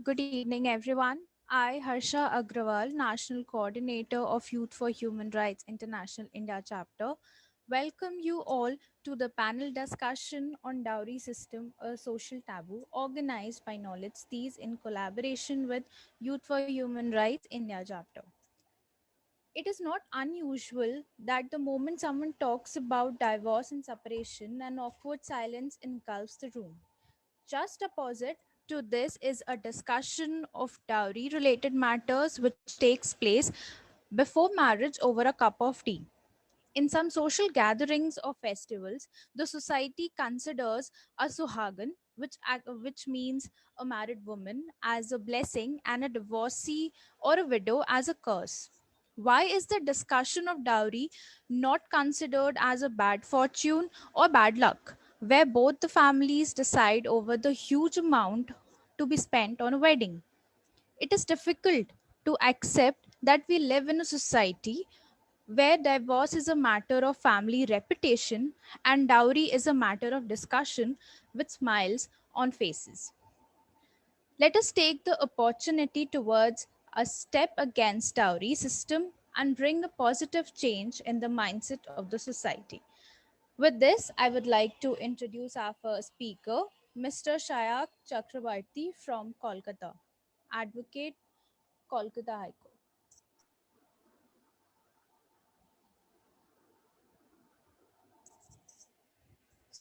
Good evening, everyone. I, Harsha Agrawal, National Coordinator of Youth for Human Rights International India Chapter, welcome you all to the panel discussion on dowry system, a social taboo, organized by Knowledge These in collaboration with Youth for Human Rights India Chapter. It is not unusual that the moment someone talks about divorce and separation, an awkward silence engulfs the room. Just opposite to this is a discussion of dowry related matters which takes place before marriage over a cup of tea. In some social gatherings or festivals, the society considers a suhagan, which means a married woman, as a blessing and a divorcee or a widow as a curse. Why is the discussion of dowry not considered as a bad fortune or bad luck, where both the families decide over the huge amount to be spent on a wedding? It is difficult to accept that we live in a society where divorce is a matter of family reputation and dowry is a matter of discussion with smiles on faces. Let us take the opportunity towards a step against dowry system and bring a positive change in the mindset of the society. With this, I would like to introduce our first speaker, Mr. Shayak Chakrabarti from Kolkata, Advocate, Kolkata High Court.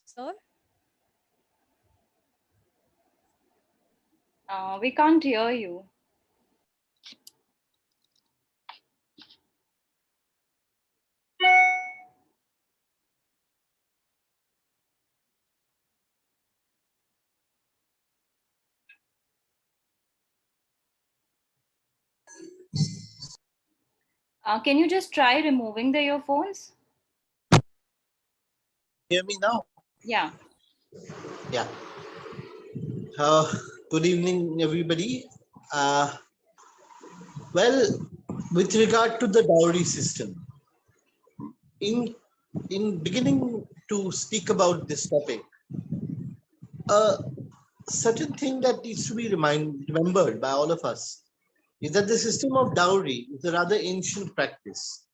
Sir, We can't hear you. Can you just try removing the earphones? Hear me now? Yeah. Yeah. Uh, Good evening, everybody. Uh, well, with regard to the dowry system, in in beginning to speak about this topic, a certain thing that needs to be remembered by all of us is that the system of dowry is a rather ancient practice,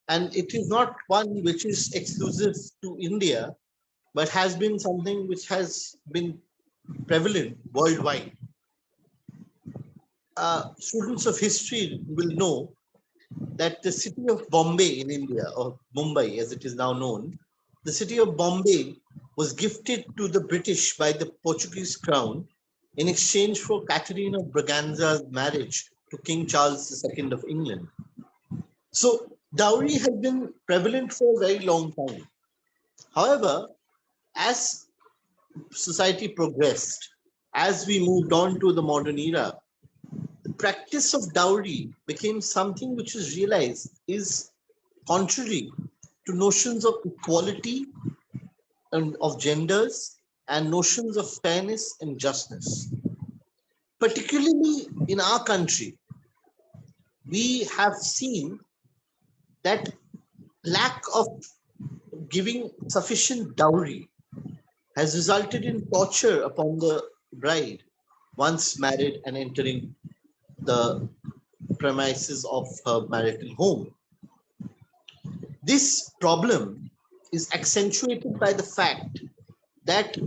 and it is not one which is exclusive to India, but has been something which has been prevalent worldwide. Students of history will know that the city of Bombay in India, or Mumbai as it is now known, the city of Bombay was gifted to the British by the Portuguese crown in exchange for Catherine of Braganza's marriage to King Charles II of England. So, dowry has been prevalent for a very long time. However, as society progressed, as we moved on to the modern era, the practice of dowry became something which is realized is contrary to notions of equality and of genders and notions of fairness and justice. Particularly in our country, we have seen that lack of giving sufficient dowry has resulted in torture upon the bride once married and entering the premises of her marital home. This problem is accentuated by the fact that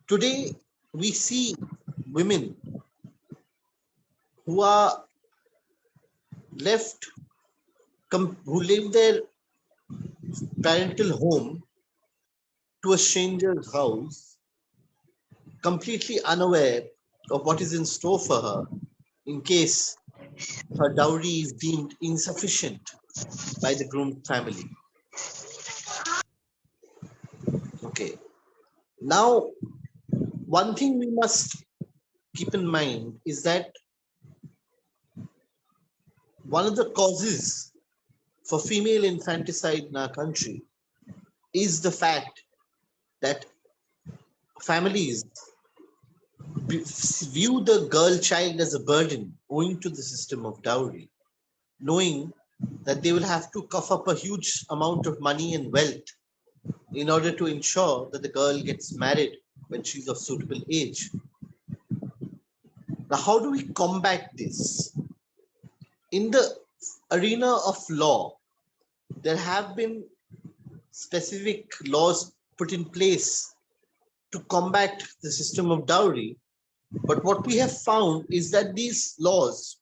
today we see women who are left, who leave their parental home to a stranger's house, completely unaware of what is in store for her in case her dowry is deemed insufficient by the groom family. Okay. Now, one thing we must keep in mind is that one of the causes for female infanticide in our country is the fact that families view the girl child as a burden owing to the system of dowry, knowing that they will have to cough up a huge amount of money and wealth in order to ensure that the girl gets married when she's of suitable age. Now, how do we combat this? In the arena of law, there have been specific laws put in place to combat the system of dowry. But what we have found is that these laws,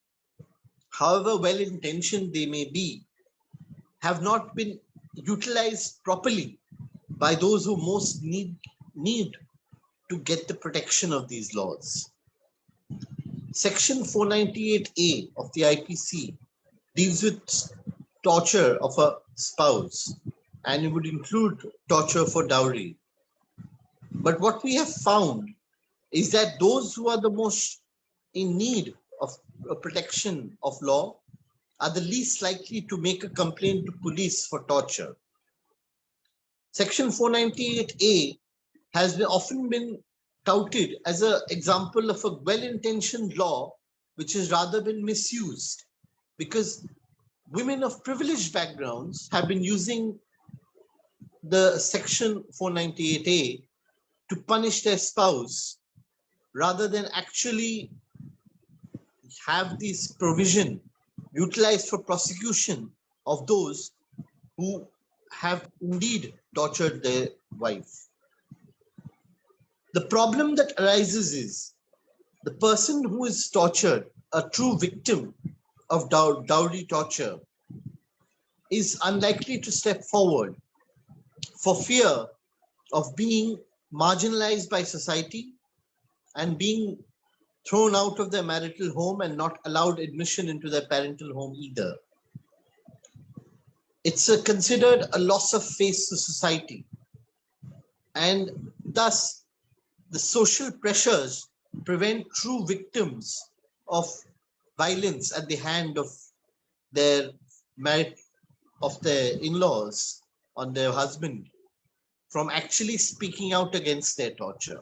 however well-intentioned they may be, have not been utilized properly by those who most need to get the protection of these laws. Section 498A of the IPC deals with torture of a spouse, and it would include torture for dowry. But what we have found is that those who are the most in need of protection of law are the least likely to make a complaint to police for torture. Section 498A has often been touted as an example of a well-intentioned law which has rather been misused, because women of privileged backgrounds have been using the Section 498A to punish their spouse rather than actually have this provision utilized for prosecution of those who have indeed tortured their wife. The problem that arises is the person who is tortured, a true victim of dowry torture, is unlikely to step forward for fear of being marginalized by society and being thrown out of their marital home and not allowed admission into their parental home either. It's considered a loss of face to society, and thus the social pressures prevent true victims of violence at the hand of their in-laws on their husband from actually speaking out against their torture.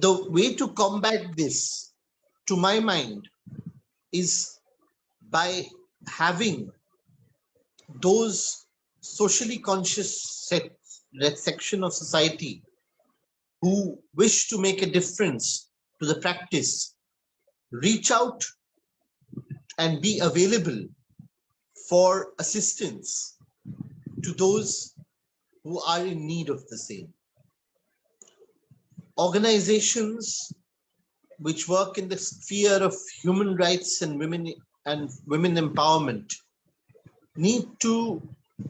The way to combat this, to my mind, is by having those socially conscious section of society who wish to make a difference to the practice reach out and be available for assistance to those who are in need of the same. Organizations which work in the sphere of human rights and women empowerment need to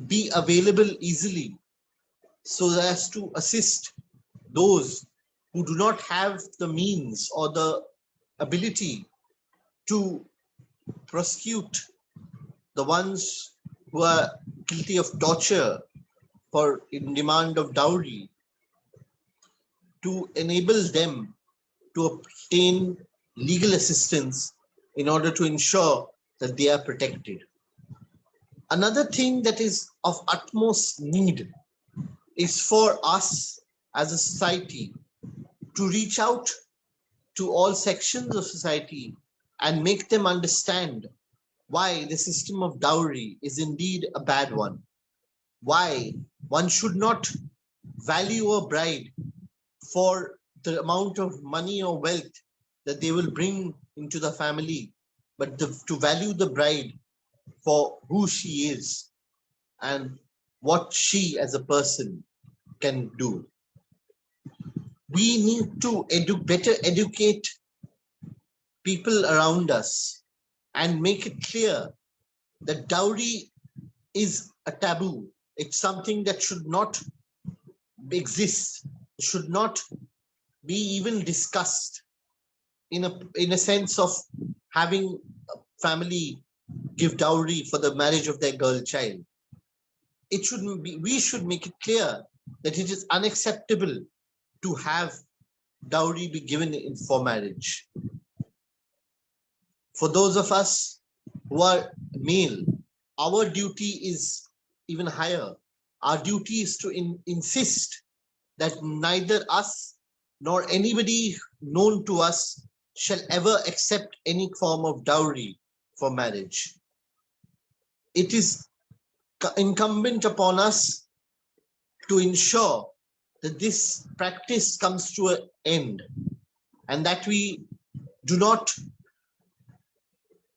be available easily so as to assist those who do not have the means or the ability to prosecute the ones who are guilty of torture for in demand of dowry, to enable them to obtain legal assistance in order to ensure that they are protected. Another thing that is of utmost need is for us as a society to reach out to all sections of society and make them understand why the system of dowry is indeed a bad one, why one should not value a bride for the amount of money or wealth that they will bring into the family, but to value the bride for who she is and what she as a person can do. We need to better educate people around us and make it clear that dowry is a taboo. It's something that should not exist, should not be even discussed in a sense of having a family give dowry for the marriage of their girl child. It shouldn't be. We should make it clear that it is unacceptable to have dowry be given for marriage. For those of us who are male, our duty is even higher. Our duty is to insist that neither us nor anybody known to us shall ever accept any form of dowry for marriage. It is incumbent upon us to ensure that this practice comes to an end and that we do not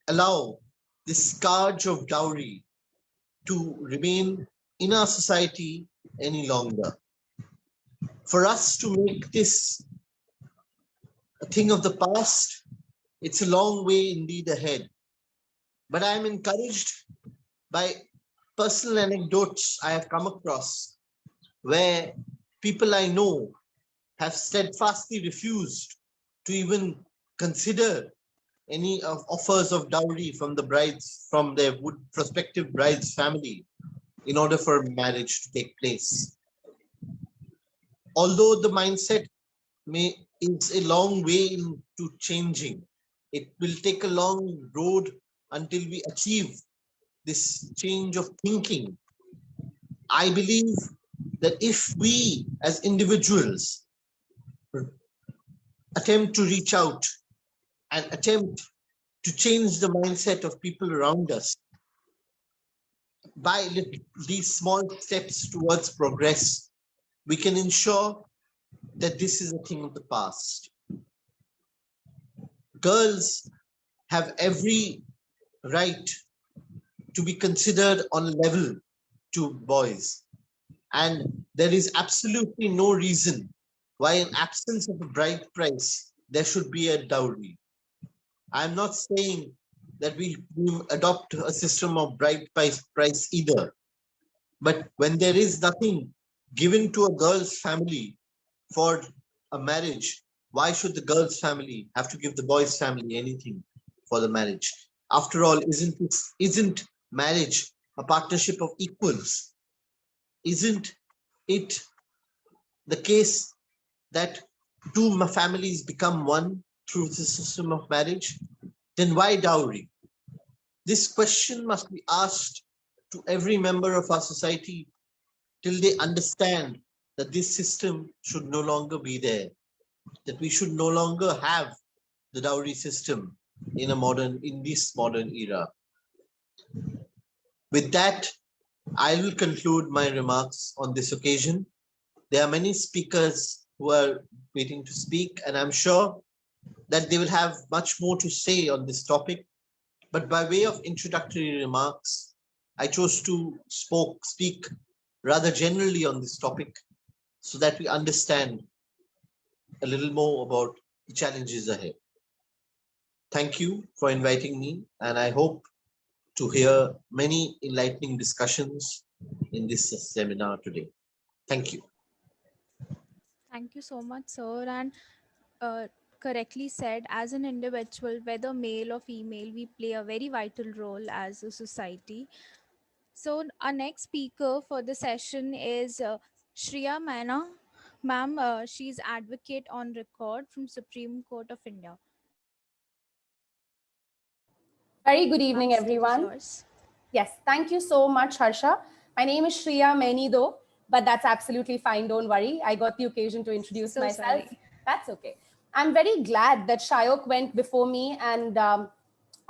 allow this scourge of dowry to remain in our society any longer. For us to make this a thing of the past, it's a long way indeed ahead. But I am encouraged by personal anecdotes I have come across where people I know have steadfastly refused to even consider any of offers of dowry from the brides, from their prospective bride's family in order for marriage to take place. Although the mindset is a long way into changing, it will take a long road until we achieve this change of thinking. I believe that if we as individuals attempt to reach out and attempt to change the mindset of people around us by these small steps towards progress, we can ensure that this is a thing of the past. Girls have every right to be considered on a level to boys. And there is absolutely no reason why, in absence of a bride price, there should be a dowry. I'm not saying that we adopt a system of bride price either. But when there is nothing given to a girl's family for a marriage, why should the girl's family have to give the boy's family anything for the marriage? After all, isn't marriage a partnership of equals? Isn't it the case that two families become one through the system of marriage? Then why dowry? This question must be asked to every member of our society till they understand that this system should no longer be there, that we should no longer have the dowry system in this modern era. With that, I will conclude my remarks on this occasion. There are many speakers who are waiting to speak, and I'm sure that they will have much more to say on this topic. But by way of introductory remarks, I chose to speak rather generally on this topic so that we understand a little more about the challenges ahead. Thank you for inviting me, and I hope to hear many enlightening discussions in this seminar today. Thank you. Thank you so much, sir. And correctly said, as an individual, whether male or female, we play a very vital role as a society. So, our next speaker for the session is Shreya Maina. Ma'am, she's advocate on record from Supreme Court of India. Very good Ma'am, evening, stage is everyone. yours. Yes, thank you so much, Harsha. My name is Shreya Maini, though, but that's absolutely fine. Don't worry. I got the occasion to introduce So myself. sorry. That's okay. I'm very glad that Shayok went before me and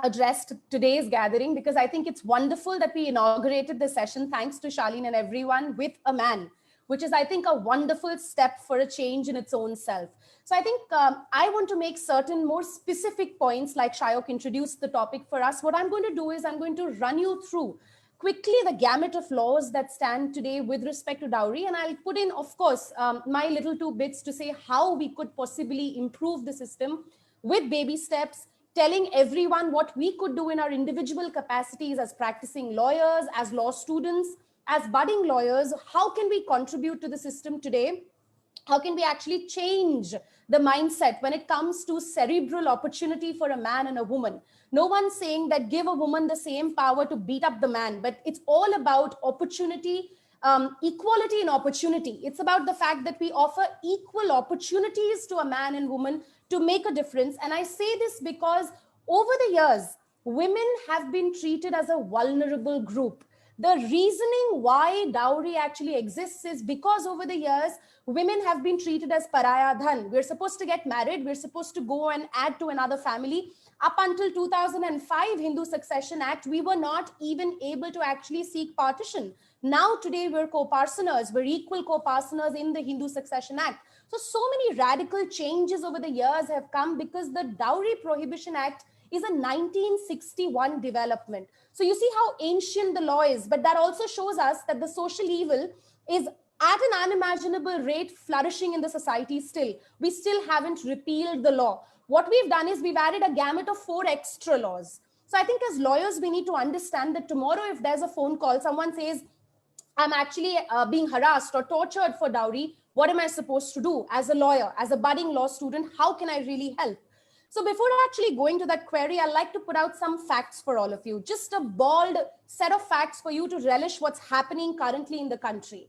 addressed today's gathering, because I think it's wonderful that we inaugurated the session, thanks to Charlene and everyone, with a man, which is, I think, a wonderful step for a change in its own self. So I think I want to make certain more specific points, like Shayok introduced the topic for us. What I'm going to do is I'm going to run you through quickly the gamut of laws that stand today with respect to dowry. And I'll put in, of course, my little two bits to say how we could possibly improve the system with baby steps, telling everyone what we could do in our individual capacities as practicing lawyers, as law students, as budding lawyers. How can we contribute to the system today? How can we actually change the mindset when it comes to cerebral opportunity for a man and a woman? No one's saying that give a woman the same power to beat up the man, but it's all about opportunity, equality in opportunity. It's about the fact that we offer equal opportunities to a man and woman to make a difference. And I say this because over the years, women have been treated as a vulnerable group. The reasoning why dowry actually exists is because over the years, women have been treated as paraya dhan. We're supposed to get married. We're supposed to go and add to another family. Up until 2005 Hindu Succession Act, we were not even able to actually seek partition. Now today we're co-parceners, we're equal co-parceners in the Hindu Succession Act. So many radical changes over the years have come because the Dowry Prohibition Act is a 1961 development. So you see how ancient the law is, but that also shows us that the social evil is at an unimaginable rate flourishing in the society still. We still haven't repealed the law. What we've done is we've added a gamut of 4 extra laws. So I think as lawyers, we need to understand that tomorrow, if there's a phone call, someone says, I'm actually being harassed or tortured for dowry, what am I supposed to do? As a lawyer, as a budding law student, how can I really help? So before actually going to that query, I'd like to put out some facts for all of you, just a bald set of facts for you to relish what's happening currently in the country.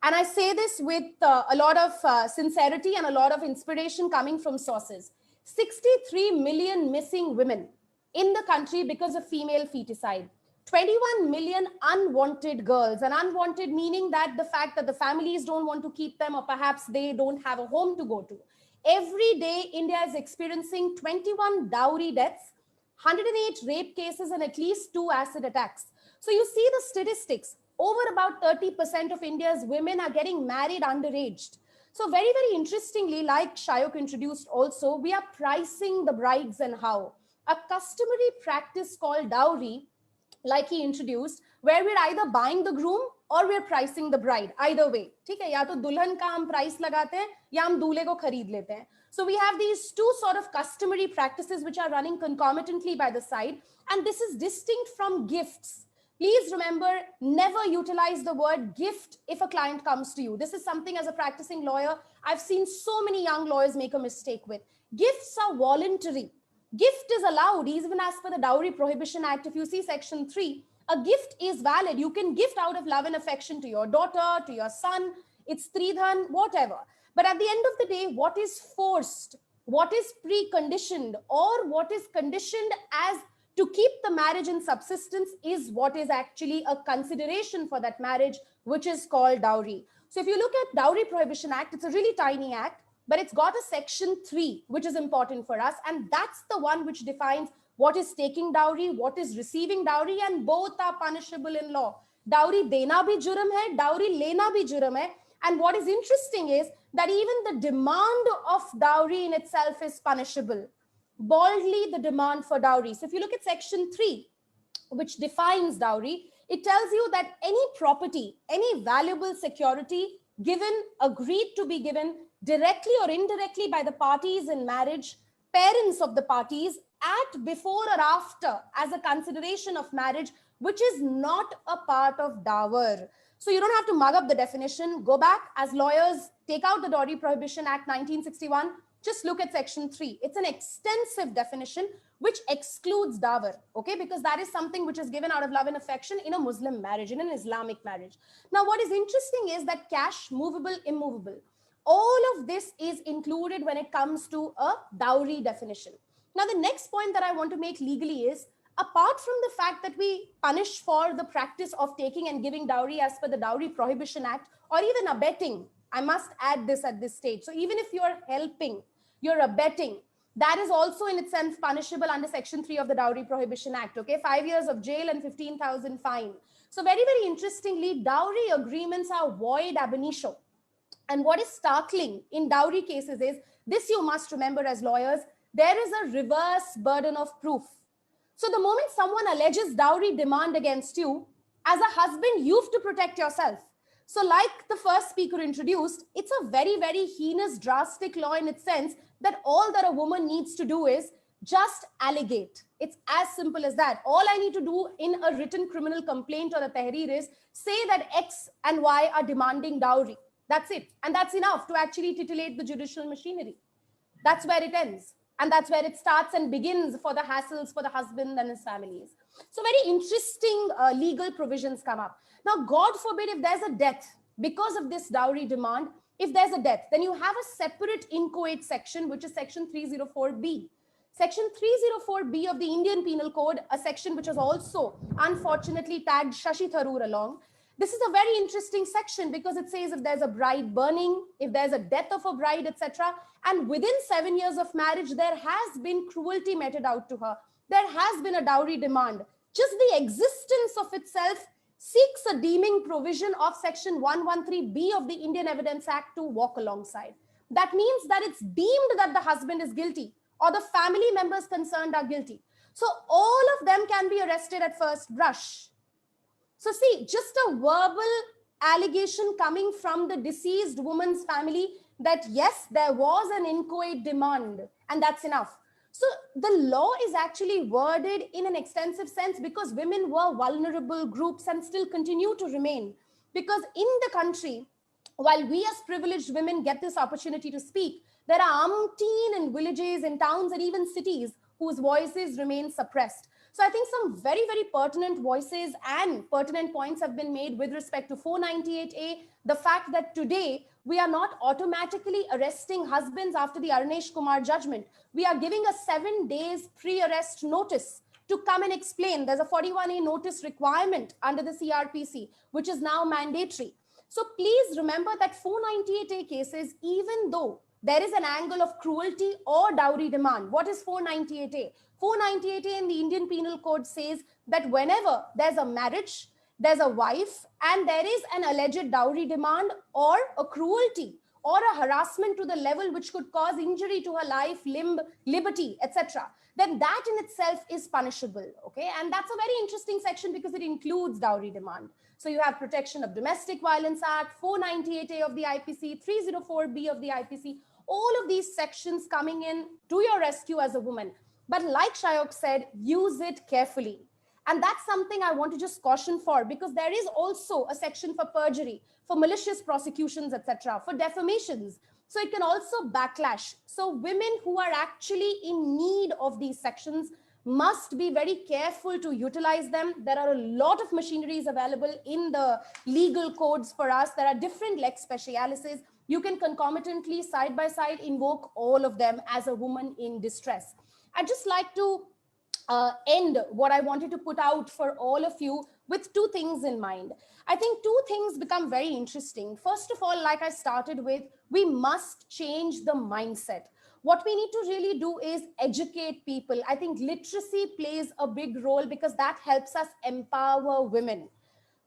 And I say this with a lot of sincerity and a lot of inspiration coming from sources. 63 million missing women in the country because of female feticide. 21 million unwanted girls, and unwanted meaning that the fact that the families don't want to keep them, or perhaps they don't have a home to go to. Every day, India is experiencing 21 dowry deaths, 108 rape cases, and at least 2 acid attacks. So you see the statistics. Over about 30% of India's women are getting married underage. So very, very interestingly, like Shayok introduced also, we are pricing the brides and how. A customary practice called dowry, like he introduced, where we're either buying the groom or we're pricing the bride. Either way, ठीक है, या तो दुल्हन का हम price लगाते हैं या हम दूल्हे को खरीद लेते हैं. So we have these 2 sort of customary practices which are running concomitantly by the side, and this is distinct from gifts. Please remember, never utilize the word gift if a client comes to you. This is something as a practicing lawyer, I've seen so many young lawyers make a mistake with. Gifts are voluntary. Gift is allowed, even as per the Dowry Prohibition Act. If you see section 3, a gift is valid. You can gift out of love and affection to your daughter, to your son, it's stridhan, whatever. But at the end of the day, what is forced, what is preconditioned, or what is conditioned as to keep the marriage in subsistence is what is actually a consideration for that marriage, which is called dowry. So if you look at Dowry Prohibition Act, it's a really tiny act, but it's got a section 3, which is important for us. And that's the one which defines what is taking dowry, what is receiving dowry, and both are punishable in law. Dowry dena bhi juram hai, dowry lena bhi juram hai. And what is interesting is that even the demand of dowry in itself is punishable. Boldly the demand for dowry. So if you look at section 3, which defines dowry, it tells you that any property, any valuable security given, agreed to be given directly or indirectly by the parties in marriage, parents of the parties, at, before or after, as a consideration of marriage, which is not a part of dower. So you don't have to mug up the definition. Go back as lawyers, take out the Dowry Prohibition Act 1961. Just look at section 3. It's an extensive definition which excludes dower, okay? Because that is something which is given out of love and affection in a Muslim marriage, in an Islamic marriage. Now, what is interesting is that cash, movable, immovable, all of this is included when it comes to a dowry definition. Now, the next point that I want to make legally is, apart from the fact that we punish for the practice of taking and giving dowry as per the Dowry Prohibition Act, or even abetting, I must add this at this stage. So even if you're helping, you're abetting, that is also in itself punishable under section 3 of the Dowry Prohibition Act, okay? 5 years of jail and 15,000 fine. So very, very interestingly, dowry agreements are void ab initio. And what is startling in dowry cases is, this you must remember as lawyers, there is a reverse burden of proof. So the moment someone alleges dowry demand against you, as a husband, you have to protect yourself. So like the first speaker introduced, it's a very, very heinous, drastic law in its sense that all that a woman needs to do is just allegate. It's as simple as that. All I need to do in a written criminal complaint or a tahrir is say that X and Y are demanding dowry. That's it. And that's enough to actually titillate the judicial machinery. That's where it ends. And that's where it starts and begins for the hassles for the husband and his families. So very interesting legal provisions come up. Now, God forbid if there's a death because of this dowry demand, if there's a death, then you have a separate inchoate section, which is section 304B. Section 304B of the Indian Penal Code, a section which was also unfortunately tagged Shashi Tharoor along. This is a very interesting section because it says if there's a bride burning, if there's a death of a bride, etc., and within 7 years of marriage, there has been cruelty meted out to her. There has been a dowry demand. Just the existence of itself seeks a deeming provision of Section 113B of the Indian Evidence Act to walk alongside. That means that it's deemed that the husband is guilty or the family members concerned are guilty. So all of them can be arrested at first blush. So see, just a verbal allegation coming from the deceased woman's family that yes, there was an inchoate demand, and that's enough. So the law is actually worded in an extensive sense because women were vulnerable groups and still continue to remain. Because in the country, while we as privileged women get this opportunity to speak, there are umpteen in villages, in towns, and even cities whose voices remain suppressed. So I think some very, very pertinent voices and pertinent points have been made with respect to 498A, the fact that today we are not automatically arresting husbands after the Arnesh Kumar judgment. We are giving a 7 days pre-arrest notice to come and explain. There's a 41A notice requirement under the CRPC, which is now mandatory. So please remember that 498A cases, even though there is an angle of cruelty or dowry demand, what is 498A? 498A in the Indian Penal Code says that whenever there's a marriage, there's a wife, and there is an alleged dowry demand or a cruelty or a harassment to the level which could cause injury to her life, limb, liberty, etc., then that in itself is punishable. Okay, and that's a very interesting section because it includes dowry demand. So you have Protection of Domestic Violence Act, 498A of the IPC, 304B of the IPC, all of these sections coming in to your rescue as a woman. But like Shayok said, use it carefully. And that's something I want to just caution for, because there is also a section for perjury, for malicious prosecutions, etc., for defamations. So it can also backlash. So women who are actually in need of these sections must be very careful to utilize them. There are a lot of machineries available in the legal codes for us. There are different lex specialises. You can concomitantly, side by side, invoke all of them as a woman in distress. I'd just like to end what I wanted to put out for all of you with two things in mind. I think two things become very interesting. First of all, like I started with, we must change the mindset. What we need to really do is educate people. I think literacy plays a big role because that helps us empower women.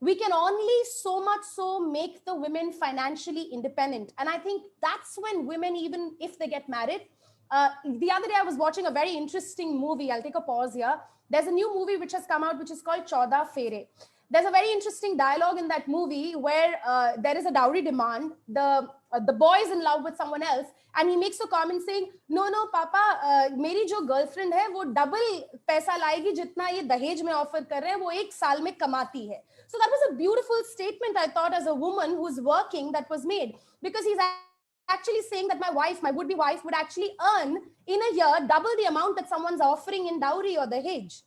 We can only so much so make the women financially independent. And I think that's when women, even if they get married, the other day I was watching a very interesting movie. I'll take a pause here. There's a new movie which has come out, which is called Chauda Fere. There's a very interesting dialogue in that movie where there is a dowry demand. The boy is in love with someone else, and he makes a comment saying, "No, no, Papa, मेरी जो girlfriend है वो double पैसा लाएगी जितना ये दहेज में offer कर रहे हैं, वो एक साल में कमाती है." So that was a beautiful statement, I thought, as a woman who's working, that was made, because he's actually saying that my wife, my would-be wife, would actually earn in a year double the amount that someone's offering in dowry or dahej.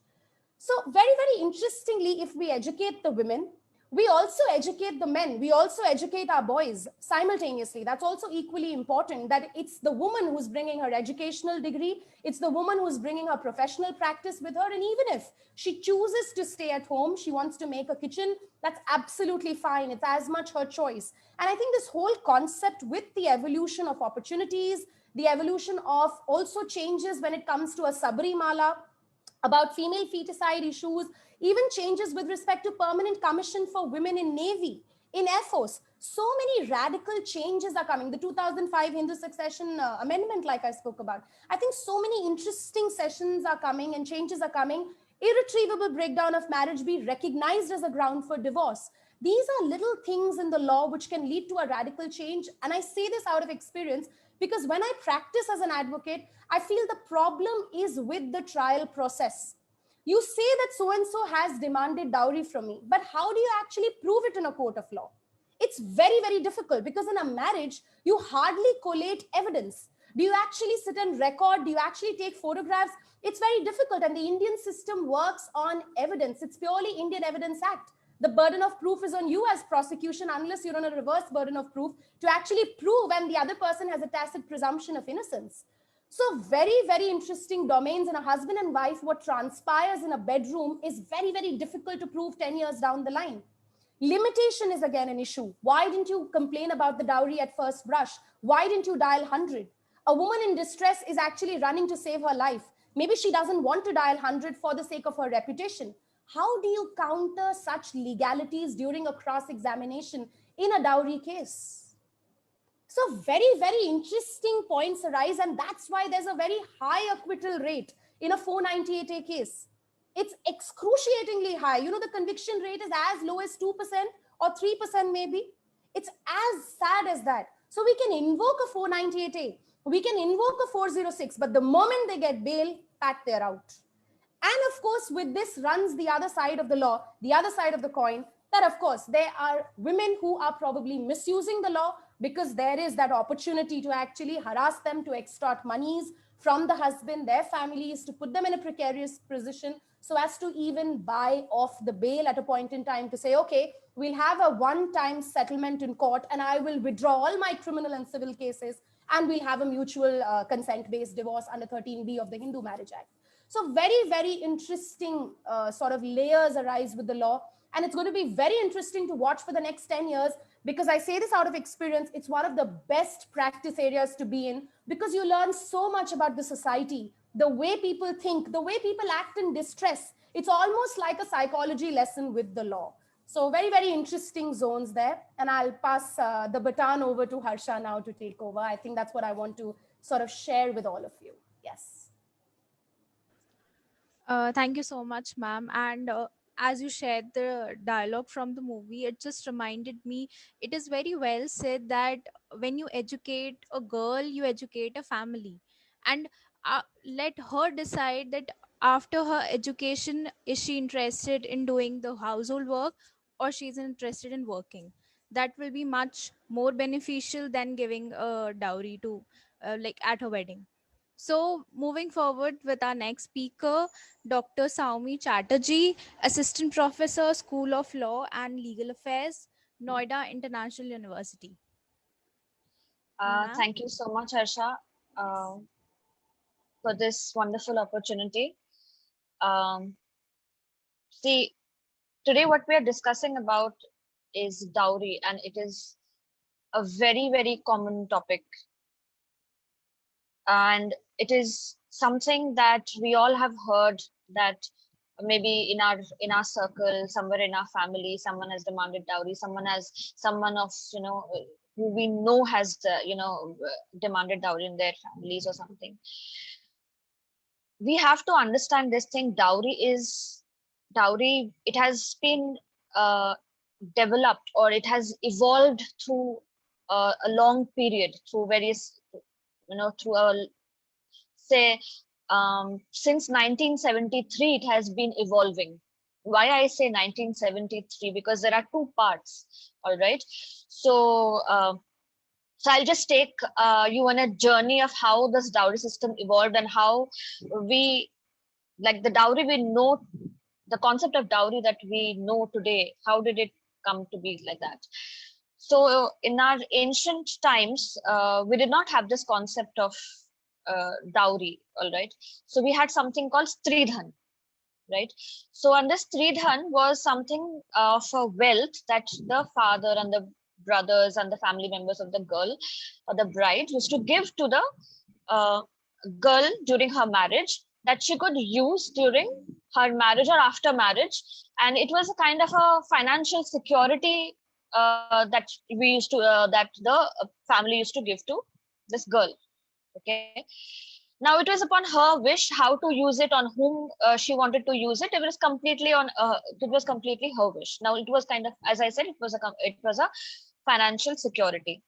So very, very interestingly, if we educate the women, we also educate the men, we also educate our boys simultaneously. That's also equally important, that it's the woman who's bringing her educational degree, it's the woman who's bringing her professional practice with her, and even if she chooses to stay at home, she wants to make a kitchen, that's absolutely fine. It's as much her choice. And I think this whole concept with the evolution of opportunities, the evolution of also changes when it comes to a Sabarimala, about female feticide issues, even changes with respect to permanent commission for women in Navy, in Air Force. So many radical changes are coming. The 2005 Hindu Succession Amendment, like I spoke about. I think so many interesting sessions are coming and changes are coming. Irretrievable breakdown of marriage be recognized as a ground for divorce. These are little things in the law which can lead to a radical change. And I say this out of experience because when I practice as an advocate, I feel the problem is with the trial process. You say that so-and-so has demanded dowry from me, but how do you actually prove it in a court of law? It's very, very difficult because in a marriage, you hardly collate evidence. Do you actually sit and record? Do you actually take photographs? It's very difficult, and the Indian system works on evidence. It's purely Indian Evidence Act. The burden of proof is on you as prosecution, unless you're on a reverse burden of proof, to actually prove when the other person has a tacit presumption of innocence. So very, very interesting domains in a husband and wife. What transpires in a bedroom is very, very difficult to prove 10 years down the line. Limitation is again an issue. Why didn't you complain about the dowry at first brush? Why didn't you dial 100? A woman in distress is actually running to save her life. Maybe she doesn't want to dial 100 for the sake of her reputation. How do you counter such legalities during a cross-examination in a dowry case? So very, very interesting points arise, and that's why there's a very high acquittal rate in a 498A case. It's excruciatingly high. You know, the conviction rate is as low as 2% or 3% maybe. It's as sad as that. So we can invoke a 498A, we can invoke a 406, but the moment they get bail, pat, they're out. And of course, with this runs the other side of the law, the other side of the coin, that of course, there are women who are probably misusing the law because there is that opportunity to actually harass them, to extort monies from the husband, their families, to put them in a precarious position so as to even buy off the bail at a point in time to say, okay, we'll have a one-time settlement in court and I will withdraw all my criminal and civil cases and we'll have a mutual consent-based divorce under 13B of the Hindu Marriage Act. So very, very interesting sort of layers arise with the law. And it's going to be very interesting to watch for the next 10 years, because I say this out of experience, it's one of the best practice areas to be in, because you learn so much about the society, the way people think, the way people act in distress. It's almost like a psychology lesson with the law. So very, very interesting zones there. And I'll pass the baton over to Harsha now to take over. I think that's what I want to sort of share with all of you. Yes. Thank you so much, ma'am. And as you shared the dialogue from the movie, it just reminded me, it is very well said that when you educate a girl, you educate a family. And let her decide that after her education, is she interested in doing the household work or she's interested in working. That will be much more beneficial than giving a dowry to, like, at a wedding. So, moving forward with our next speaker, Dr. Saumi Chatterjee, Assistant Professor, School of Law and Legal Affairs, Noida International University. Ma'am? Thank you so much, Harsha, for this wonderful opportunity. See, today what we are discussing about is dowry, and it is a very, very common topic. And it is something that we all have heard, that maybe in our circle, somewhere in our family, someone has demanded dowry, someone of who we know has demanded dowry in their families or something. We have to understand this thing. Dowry, it has been developed, or it has evolved through a long period, through various, since 1973 it has been evolving. Why I say 1973? Because there are two parts. All right, so I'll just take you on a journey of how this dowry system evolved, and how we, like, the dowry we know, the concept of dowry that we know today, how did it come to be like that? So in our ancient times, we did not have this concept of dowry. All right, so we had something called stridhan, right? So under stridhan was something of a wealth that the father and the brothers and the family members of the girl or the bride used to give to the girl during her marriage, that she could use during her marriage or after marriage. And it was a kind of a financial security that we used to that the family used to give to this girl. Okay, now it was upon her wish how to use it, on whom she wanted to use it. It was completely her wish. Now it was kind of, as I said, it was a financial security.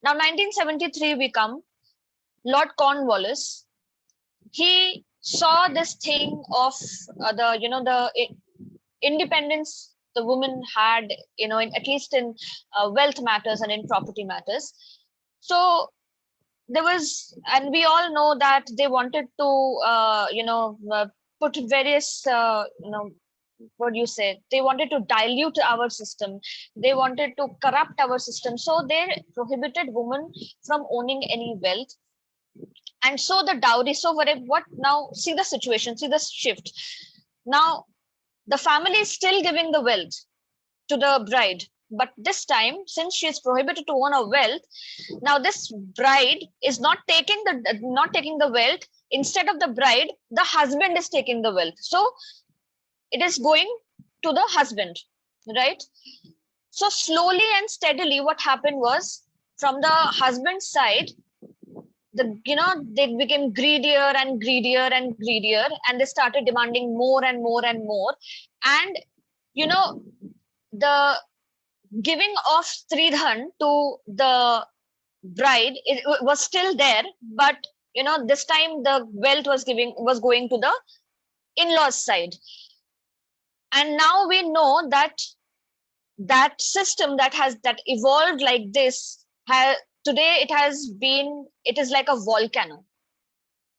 Now 1973 we come. Lord Cornwallis, he saw this thing of the independence the woman had, at least in wealth matters and in property matters. So there was, and we all know that they wanted to put various what do you say, they wanted to dilute our system, they wanted to corrupt our system, so they prohibited women from owning any wealth. And so the dowry, so what now, see the situation, see the shift. Now the family is still giving the wealth, to the bride. But this time, since she is prohibited to own a wealth, now this bride is not taking the wealth. Instead of the bride, the husband is taking the wealth. So it is going to the husband, right? So slowly and steadily, what happened was, from the husband's side, they became greedier and greedier and greedier, and they started demanding more and more and more. And the giving of Stridhan to the bride, it was still there, but this time the wealth was going to the in-laws side. And now we know that system that evolved like this today it is like a volcano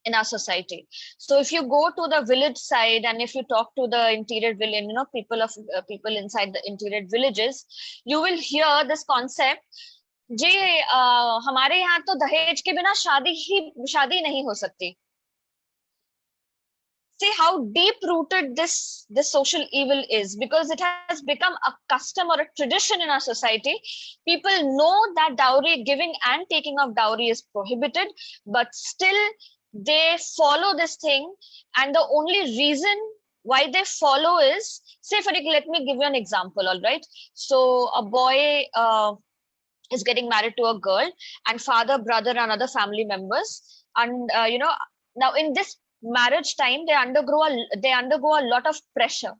in our society. So if you go to the village side and if you talk to the interior village, people inside the interior villages, you will hear this concept, जी हमारे यहाँ तो दहेज के बिना शादी नहीं हो सकती. See how deep rooted this social evil is, because it has become a custom or a tradition in our society. People know that dowry giving and taking of dowry is prohibited, but still they follow this thing. And the only reason why they follow is, say for example, let me give you an example. All right, so a boy is getting married to a girl, and father, brother, and other family members, and now in this marriage time, they undergo a lot of pressure,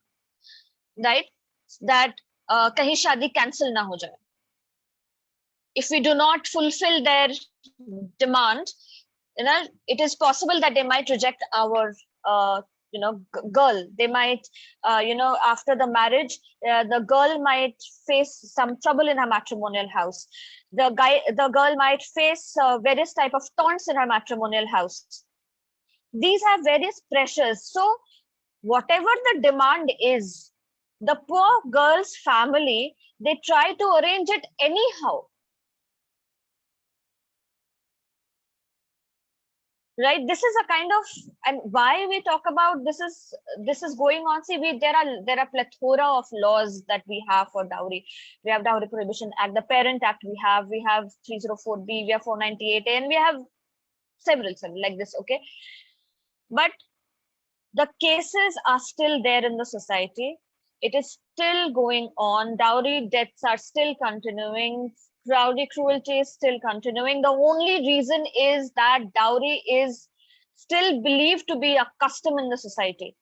right? That kahin shadi cancel na ho jaye. If we do not fulfill their demand, it is possible that they might reject our girl. They might after the marriage, the girl might face some trouble in her matrimonial house. The girl might face various type of taunts in her matrimonial house. These have various pressures. So whatever the demand is, the poor girl's family, they try to arrange it anyhow. Right, this is a kind of, and why we talk about this is going on. See, there are plethora of laws that we have for dowry. We have Dowry Prohibition Act, the Parent Act, we have 304B, we have 498A, and we have several like this. Okay, but the cases are still there in the society. It is still going on. Dowry deaths are still continuing. Dowry cruelty is still continuing. The only reason is that dowry is still believed to be a custom in the society,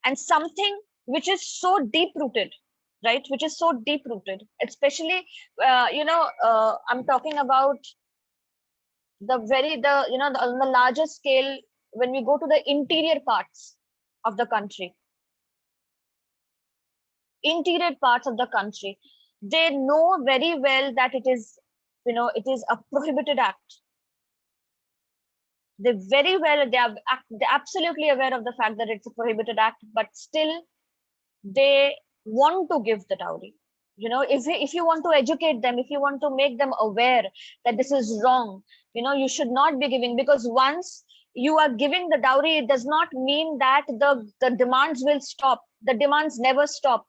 and something which is so deep rooted, right? Which is so deep rooted, especially I'm talking about on the larger scale, when we go to the interior parts of the country. They know very well that it is a prohibited act. They're absolutely aware of the fact that it's a prohibited act, but still they want to give the dowry. If you want to educate them, if you want to make them aware that this is wrong, you should not be giving, because once you are giving the dowry, it does not mean that the demands will stop. The demands never stop.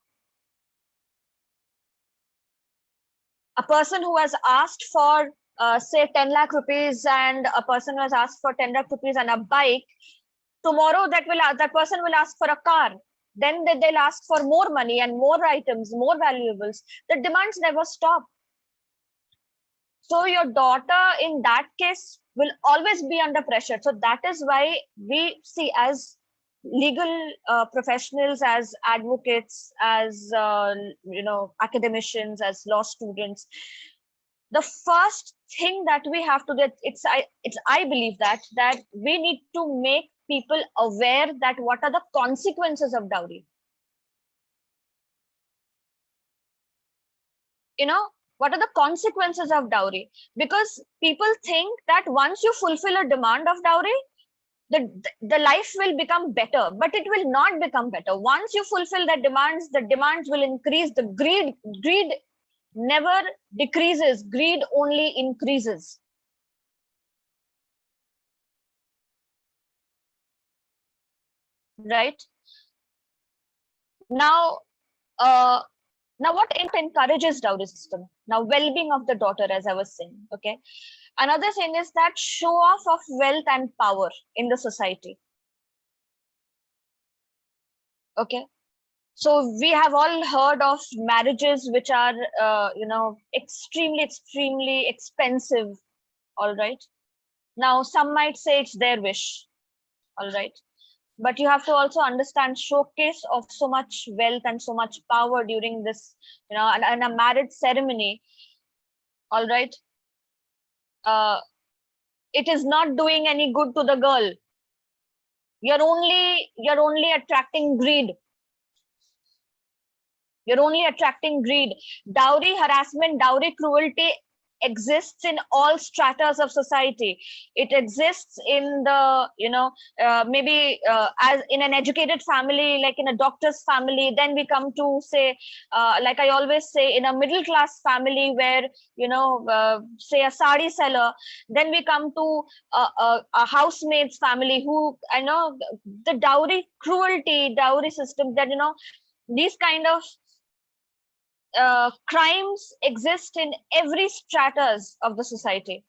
A person who has asked for say 10 lakh rupees, and a person who has asked for 10 lakh rupees and a bike, tomorrow that person will ask for a car. Then they'll ask for more money and more items, more valuables. The demands never stop. So your daughter in that case will always be under pressure. So that is why we see, as legal professionals, as advocates, as academicians, as law students, the first thing that we have to get, I believe that we need to make people aware that what are the consequences of dowry. What are the consequences of dowry? Because people think that once you fulfill a demand of dowry, the life will become better, but it will not become better. Once you fulfill the demands will increase. The greed never decreases. Greed only increases. Right? Now, Now, what encourages dowry system? Now, well-being of the daughter, as I was saying. Okay. Another thing is that show off of wealth and power in the society. Okay. So we have all heard of marriages which are, extremely expensive. All right. Now, some might say it's their wish. All right. But you have to also understand showcase of so much wealth and so much power during this, and a marriage ceremony. All right. It is not doing any good to the girl. You're only attracting greed. You're only attracting greed. Dowry harassment, dowry cruelty exists in all stratas of society. It exists in the, maybe as in an educated family, like in a doctor's family. Then we come to say, like I always say, in a middle class family where, say a sari seller. Then we come to a housemaid's family who, I know, the dowry cruelty, dowry system, that, these kind of crimes exist in every stratas of the society.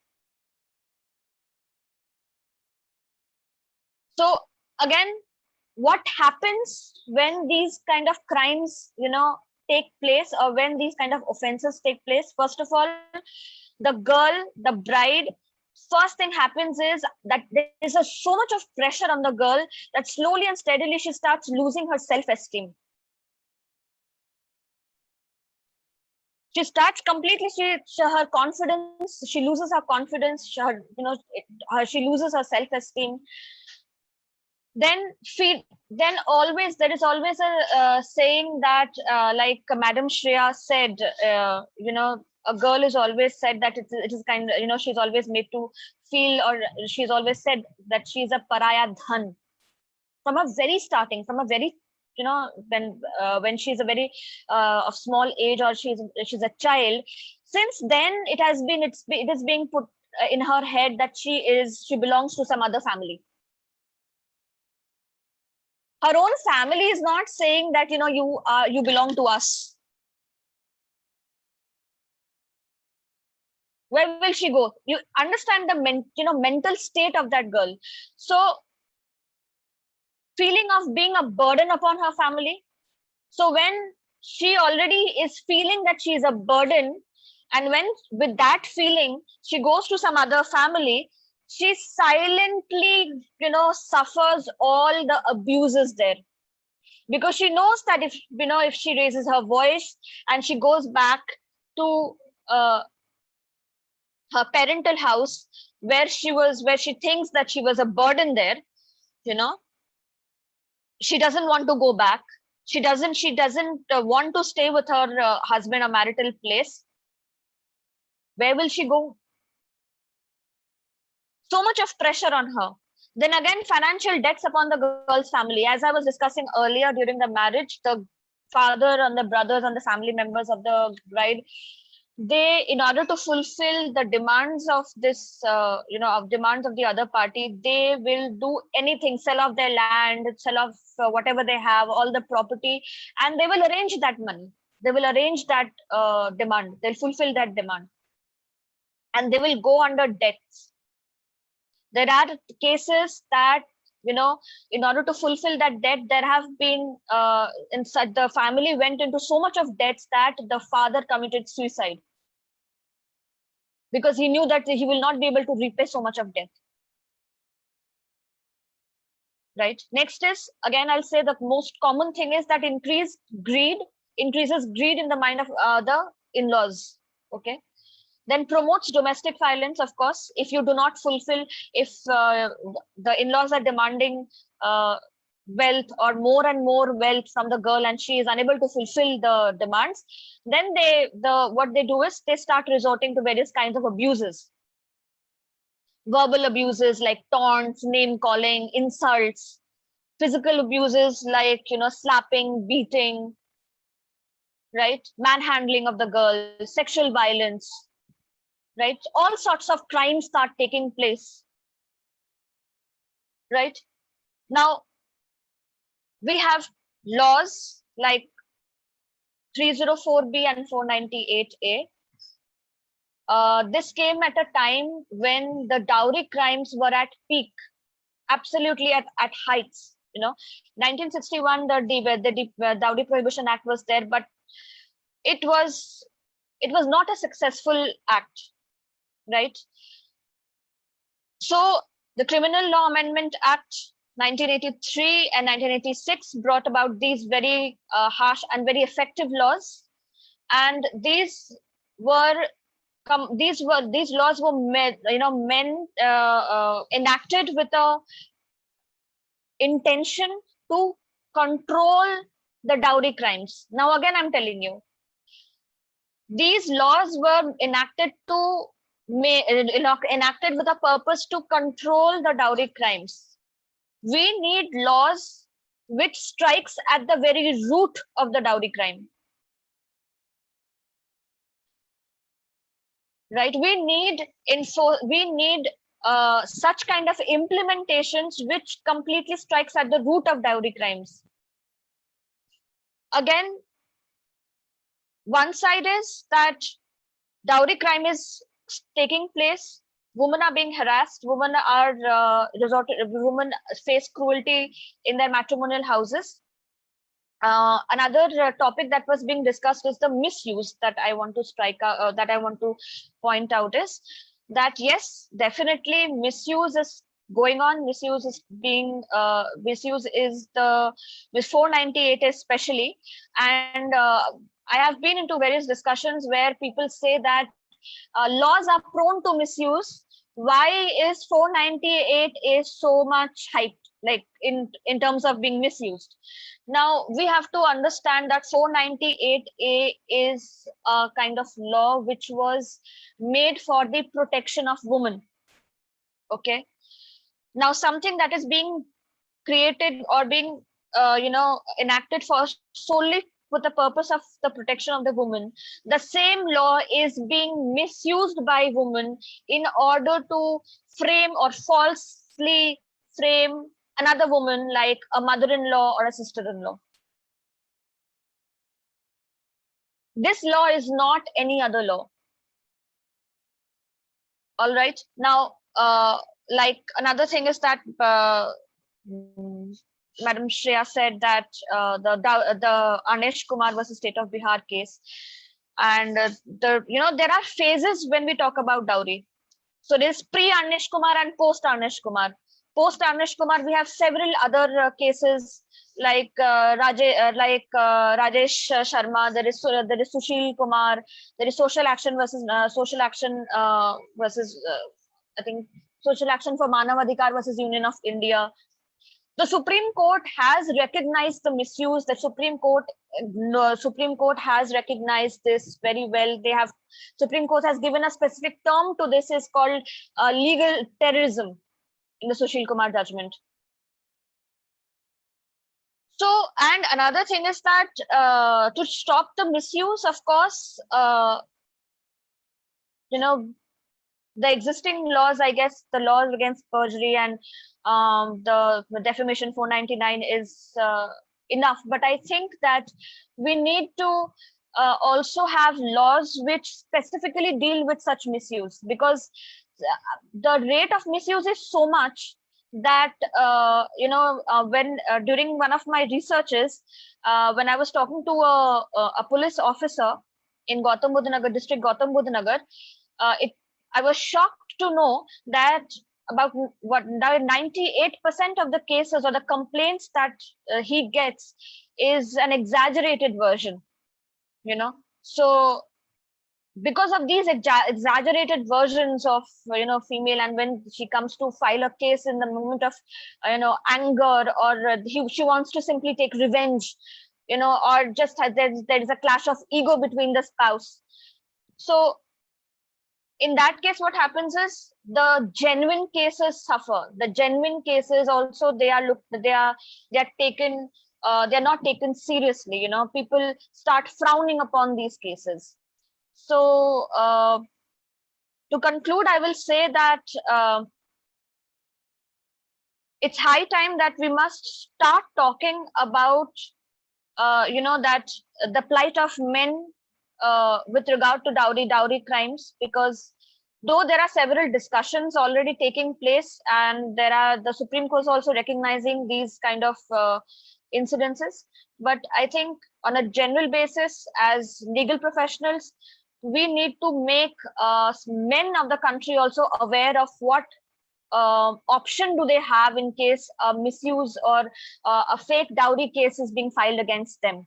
So again, what happens when these kind of crimes, take place, or when these kind of offenses take place? First of all, the girl, the bride, first thing happens is that there is so much of pressure on the girl that slowly and steadily she starts losing her self-esteem. She starts completely, her confidence, she loses her confidence, she loses her self-esteem. Then always, there is always a saying that, like Madam Shreya said, a girl is always said that it is kind of, she's always made to feel, or she's always said that she's a paraya dhan. From a very starting, from a very, when she's a very of small age, or she's a child, since then it is being put in her head that she belongs to some other family. Her own family is not saying that, you belong to us. Where will she go? You understand the mental state of that girl. So feeling of being a burden upon her family. So when she already is feeling that she is a burden, and when with that feeling she goes to some other family, she silently, suffers all the abuses there, because she knows that if she raises her voice and she goes back to her parental house, where she thinks that she was a burden there, she doesn't want to go back. She doesn't want to stay with her husband or marital place. Where will she go? So much of pressure on her. Then again, financial debts upon the girl's family. As I was discussing earlier, during the marriage, the father and the brothers and the family members of the bride, they, in order to fulfill the demands of this, of demands of the other party, they will do anything, sell off their land, sell off whatever they have, all the property, and they will arrange that money. They will arrange that demand. They'll fulfill that demand. And they will go under debts. There are cases that, in order to fulfill that debt, there have been, inside the family went into so much of debts that the father committed suicide, because he knew that he will not be able to repay so much of debt. Right. Next is, again, I'll say the most common thing is that increases greed in the mind of the in-laws. Okay. Then promotes domestic violence, of course. If you do not fulfill, if the in-laws are demanding wealth, or more and more wealth from the girl, and she is unable to fulfill the demands, then what they do is they start resorting to various kinds of abuses. Verbal abuses like taunts, name calling, insults, physical abuses like, slapping, beating, right? Manhandling of the girl, sexual violence, right? All sorts of crimes start taking place, right? Now, we have laws like 304B and 498A. This came at a time when the dowry crimes were at peak, absolutely at heights. 1961, the Dowry Prohibition Act was there, but it was not a successful act, right? So the Criminal Law Amendment Act 1983 and 1986 brought about these very harsh and very effective laws, and these laws were enacted with a intention to control the dowry crimes. Now again, I'm telling you, these laws were enacted with a purpose to control the dowry crimes. We need laws which strikes at the very root of the dowry crime. Right? We need such kind of implementations which completely strikes at the root of dowry crimes. Again, one side is that dowry crime is taking place, women are being harassed, women face cruelty in their matrimonial houses. Another topic that was being discussed is the misuse that I want to point out is that yes, definitely misuse is going on. Misuse is with 498 especially, and I have been into various discussions where people say that laws are prone to misuse. Why is 498 is so much hyped, like in terms of being misused? Now we have to understand that 498A is a kind of law which was made for the protection of women. Okay. Now something that is being created or being enacted for solely with the purpose of the protection of the woman, the same law is being misused by women in order to frame or falsely frame another woman like a mother-in-law or a sister-in-law. This law is not any other law. All right. Now, like another thing is that Madam Shreya said that the Anesh Kumar versus State of Bihar case, and there are phases when we talk about dowry. So there's pre-Anesh Kumar and post-Anesh Kumar. Post-Anesh Kumar, we have several other cases like Rajesh Sharma. There is Sushil Kumar. There is Social Action versus I think Social Action for Manav Adhikar versus Union of India. The Supreme Court has recognized the misuse. The Supreme Court has recognized this very well. Supreme Court has given a specific term to this, is called legal terrorism in the Sushil Kumar judgment. So, and another thing is that to stop the misuse, of course, the existing laws, I guess the laws against perjury and the defamation 499 is enough. But I think that we need to also have laws which specifically deal with such misuse, because the rate of misuse is so much that when during one of my researches, when I was talking to a police officer in Gautam Buddha Nagar district, I was shocked to know that about 98% of the cases or the complaints that he gets is an exaggerated version. So because of these exaggerated versions of female, and when she comes to file a case in the moment of anger, or she wants to simply take revenge, or just there is a clash of ego between the spouse. So in that case, what happens is the genuine cases suffer. The genuine cases also, they are not taken seriously. People start frowning upon these cases. So to conclude, I will say that it's high time that we must start talking about that the plight of men with regard to dowry crimes, because though there are several discussions already taking place, and the Supreme Court is also recognizing these kind of incidences, but I think on a general basis, as legal professionals, we need to make men of the country also aware of what option do they have in case a misuse or a fake dowry case is being filed against them.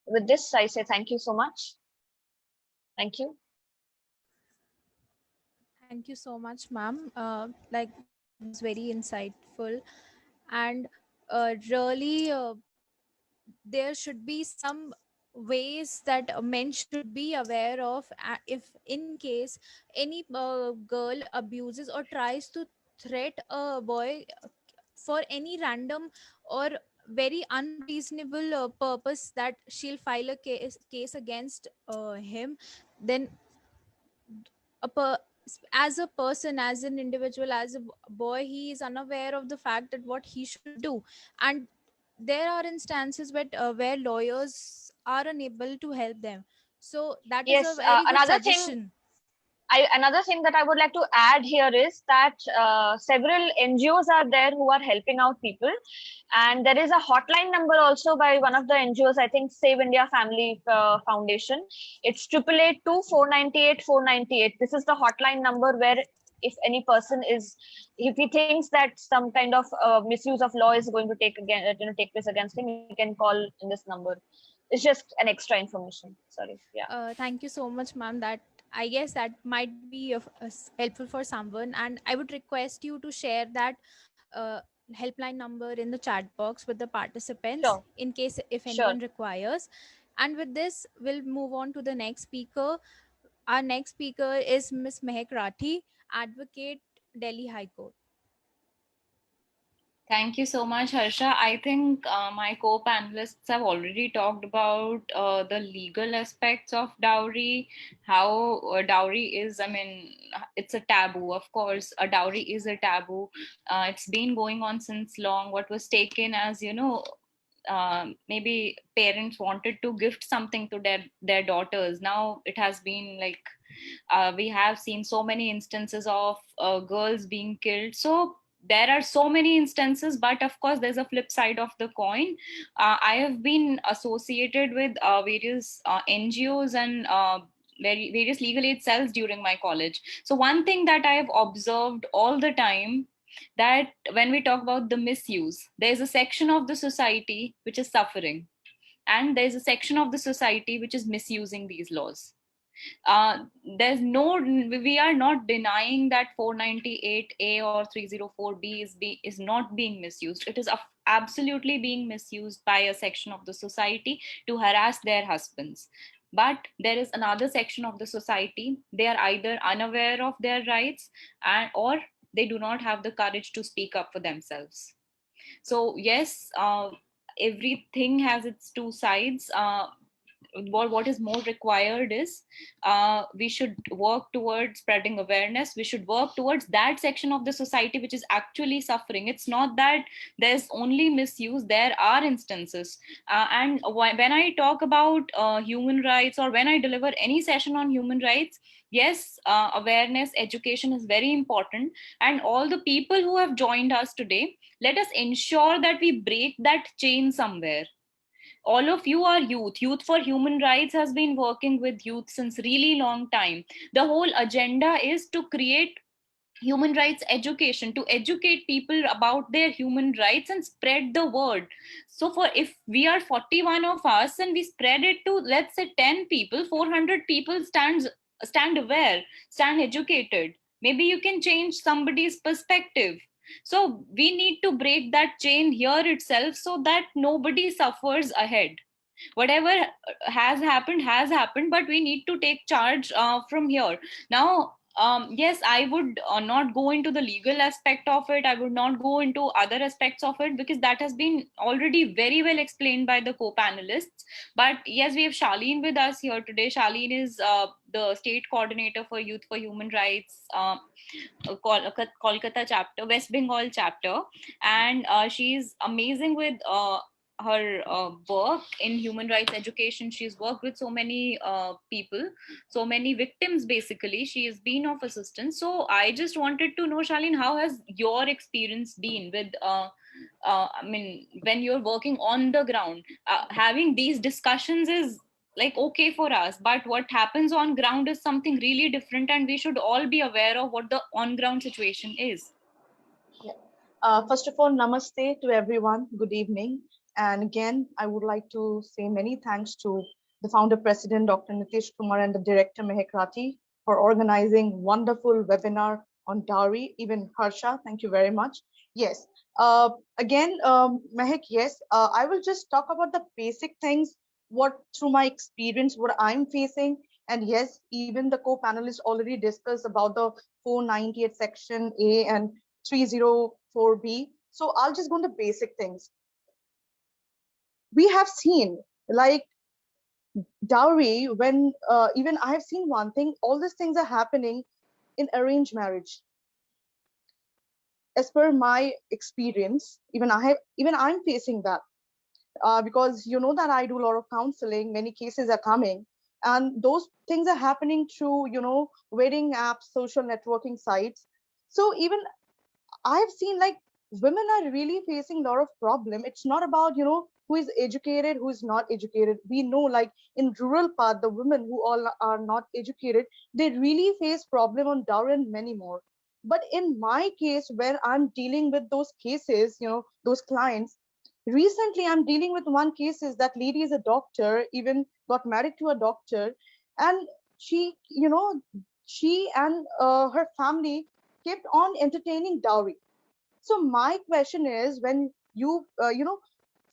With this, I say thank you so much. Thank you. Thank you so much, ma'am. That was very insightful, and really, there should be some ways that men should be aware of, if in case any girl abuses or tries to threat a boy for any random or very unreasonable purpose, that she'll file a case against him. Then a per- as a person, as an individual, as a boy, he is unaware of the fact that what he should do. And there are instances where lawyers are unable to help them, so that is a Yes, very good suggestion. another thing that I would like to add here is that several NGOs are there who are helping out people, and there is a hotline number also by one of the NGOs. I think Save India Family Foundation. It's 888 498 498. This is the hotline number where if any person is, if he thinks that some kind of misuse of law is going to take place against him, he can call in this number. It's just an extra information. Sorry. Yeah. Thank you so much, ma'am. That, I guess, that might be helpful for someone, and I would request you to share that uh, helpline number in the chat box with the participants, Sure. in case if Sure. anyone requires. And with this, we'll move on to the next speaker. Our next speaker is Miss Mehak Rathi, advocate, Delhi High Court. Thank you so much, Harsha. I think my co-panelists have already talked about the legal aspects of dowry, how dowry is, I mean, it's a taboo. Of course, a dowry is a taboo. It's been going on since long. What was taken as, maybe parents wanted to gift something to their daughters. Now it has been like, we have seen so many instances of girls being killed. So there are so many instances, but of course there's a flip side of the coin. I have been associated with various NGOs and various legal aid cells during my college. So one thing that I have observed all the time, that when we talk about the misuse, there's a section of the society which is suffering, and there's a section of the society which is misusing these laws. There's no, we are not denying that 498A or 304B is not being misused. It is absolutely being misused by a section of the society to harass their husbands. But there is another section of the society, they are either unaware of their rights, or they do not have the courage to speak up for themselves. So yes, everything has its two sides. What is more required is, we should work towards spreading awareness. We should work towards that section of the society which is actually suffering. It's not that there's only misuse, there are instances. And when I talk about human rights, or when I deliver any session on human rights, yes, awareness, education is very important. And all the people who have joined us today, let us ensure that we break that chain somewhere. All of you are Youth for Human Rights has been working with youth since really long time. The whole agenda is to create human rights education, to educate people about their human rights and spread the word. So for, if we are 41 of us and we spread it to, let's say, 10 people, 400 people stand aware, stand educated, maybe you can change somebody's perspective. So we need to break that chain here itself, so that nobody suffers ahead. Whatever has happened, but we need to take charge from here. Now, yes, I would not go into the legal aspect of it. I would not go into other aspects of it, because that has been already very well explained by the co-panelists. But yes, we have Charlene with us here today. Charlene is the state coordinator for Youth for Human Rights, Kolkata chapter, West Bengal chapter, and she's amazing with her work in human rights education. She's worked with so many people, so many victims. Basically, she has been of assistance. So I just wanted to know, Charlene, how has your experience been with? I mean, when you're working on the ground, having these discussions is like okay for us, but what happens on ground is something really different, and we should all be aware of what the on ground situation is. Yeah. First of all, namaste to everyone. Good evening. And again, I would like to say many thanks to the founder president, Dr. Nitish Kumar, and the director, Mehek Rathi, for organizing wonderful webinar on dowry. Even Harsha, thank you very much. Yes. Again, Mehek, yes, I will just talk about the basic things, what through my experience, what I'm facing. And yes, even the co-panelists already discussed about the 498 section A and 304B. So I'll just go into basic things. We have seen like dowry when even I have seen one thing, all these things are happening in arranged marriage. As per my experience, even I'm facing that because you know that I do a lot of counseling, many cases are coming, and those things are happening through, you know, wedding apps, social networking sites. So even I've seen like women are really facing a lot of problem. It's not about, you know, who is educated, who is not educated. We know like in rural part, the women who all are not educated, they really face problem on dowry and many more. But in my case, where I'm dealing with those cases, you know, those clients, recently I'm dealing with one case is that lady is a doctor, even got married to a doctor, and she, you know, she and her family kept on entertaining dowry. So my question is, when you, you know,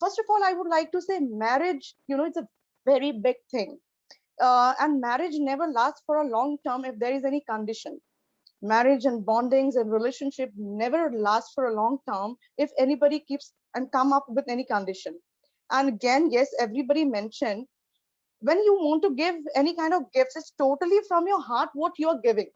first of all, I would like to say marriage, you know, it's a very big thing. And marriage never lasts for a long term if there is any condition. Marriage and bondings and relationship never last for a long term if anybody keeps and come up with any condition. And again, yes, everybody mentioned when you want to give any kind of gifts, it's totally from your heart what you're giving.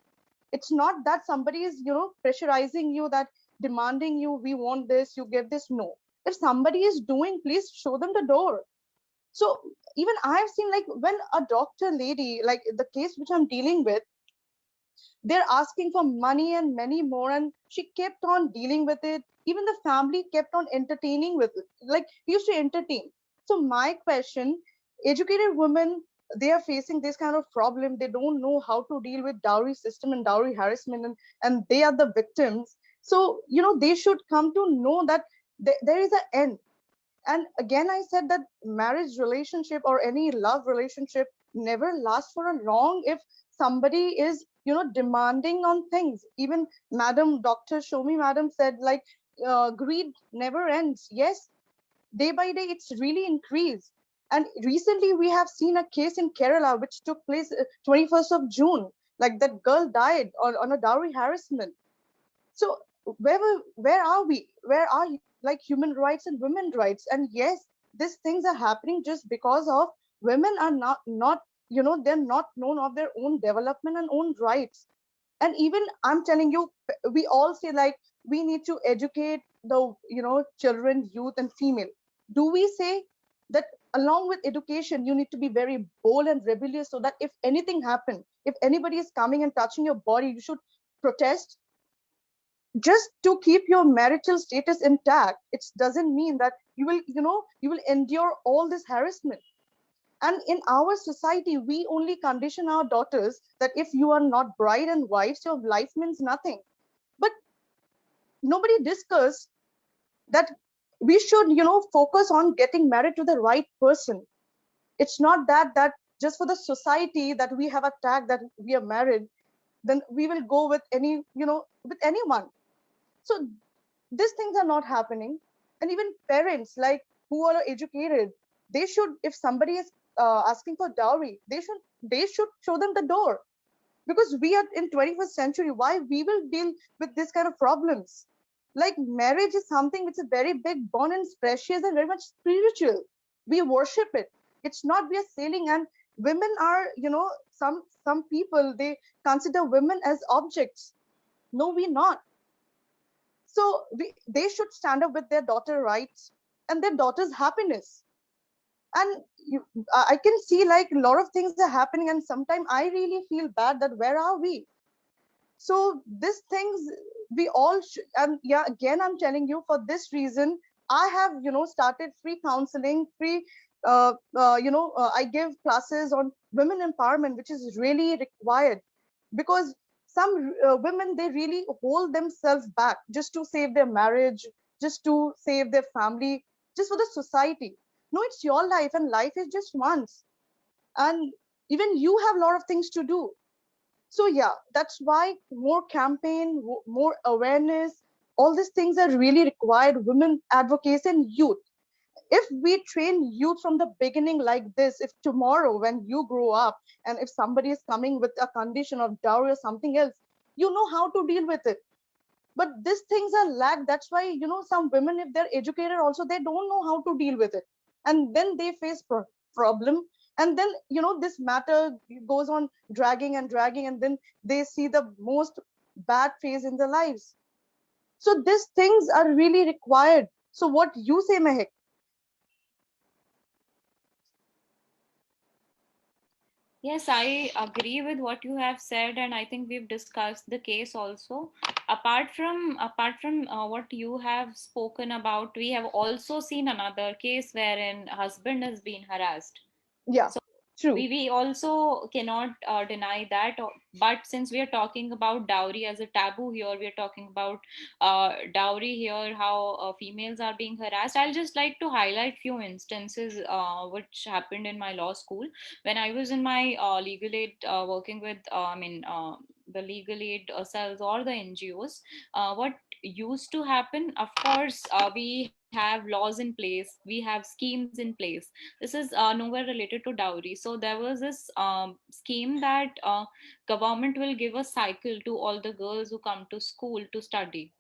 It's not that somebody is, you know, pressurizing you, that demanding you, we want this, you get this. No, if somebody is doing, please show them the door. So even I've seen like when a doctor lady, like the case which I'm dealing with, they're asking for money and many more, and she kept on dealing with it. Even the family kept on entertaining with it, like we used to entertain. So my question, educated women, they are facing this kind of problem. They don't know how to deal with dowry system and dowry harassment, and they are the victims. So you know, they should come to know that there is an end. And again, I said that marriage relationship or any love relationship never lasts for a long if somebody is, you know, demanding on things. Even Madam Dr. Shomi Madam said like greed never ends. Yes, day by day it's really increased. And recently we have seen a case in Kerala which took place 21st of June. Like that girl died on a dowry harassment. So where are we? Where are like human rights and women rights? And yes, these things are happening just because of women are not, you know, they're not known of their own development and own rights. And even I'm telling you, we all say like we need to educate the, you know, children, youth and female. Do we say that along with education you need to be very bold and rebellious, so that if anything happen, if anybody is coming and touching your body, you should protest just to keep your marital status intact? It doesn't mean that you will, you know, you will endure all this harassment. And in our society, we only condition our daughters that if you are not bride and wives, your life means nothing. But nobody discuss that we should, you know, focus on getting married to the right person. It's not that just for the society that we have a tag that we are married, then we will go with any, you know, with anyone. So these things are not happening. And even parents like who are educated, they should, if somebody is asking for dowry, they should show them the door. Because we are in 21st century, why we will deal with this kind of problems? Like marriage is something which is very big bond and precious and very much spiritual. We worship it. It's not we are sailing. And women are, you know, some people, they consider women as objects. No, we not. So they should stand up with their daughter rights. and their daughter's happiness. And I can see like a lot of things are happening, and sometimes I really feel bad that where are we? So these things we all and yeah, again I'm telling you, for this reason I have started free counseling, free I give classes on women empowerment, which is really required, because some women, they really hold themselves back just to save their marriage, just to save their family, just for the society. No, it's your life, and life is just once, and even you have a lot of things to do. So yeah, that's why more campaign, more awareness, all these things are really required. Women advocacy and youth, if we train youth from the beginning like this, if tomorrow when you grow up and if somebody is coming with a condition of dowry or something else, you know how to deal with it. But these things are lack. That's why some women, if they're educated also, they don't know how to deal with it, and then they face problem. And then this matter goes on dragging and dragging, and then they see the most bad phase in their lives. So these things are really required. So what you say, Mehak? Yes, I agree with what you have said, and I think we've discussed the case also. Apart from what you have spoken about, we have also seen another case wherein husband has been harassed. Yeah, So true. we also cannot deny that. But since we are talking about dowry as a taboo here, we are talking about dowry here, how females are being harassed. I'll just like to highlight few instances which happened in my law school when I was in my legal aid, working with the legal aid cells or the NGOs. What used to happen, of course, we have laws in place, we have schemes in place. This is nowhere related to dowry. So there was this scheme that government will give a cycle to all the girls who come to school to study.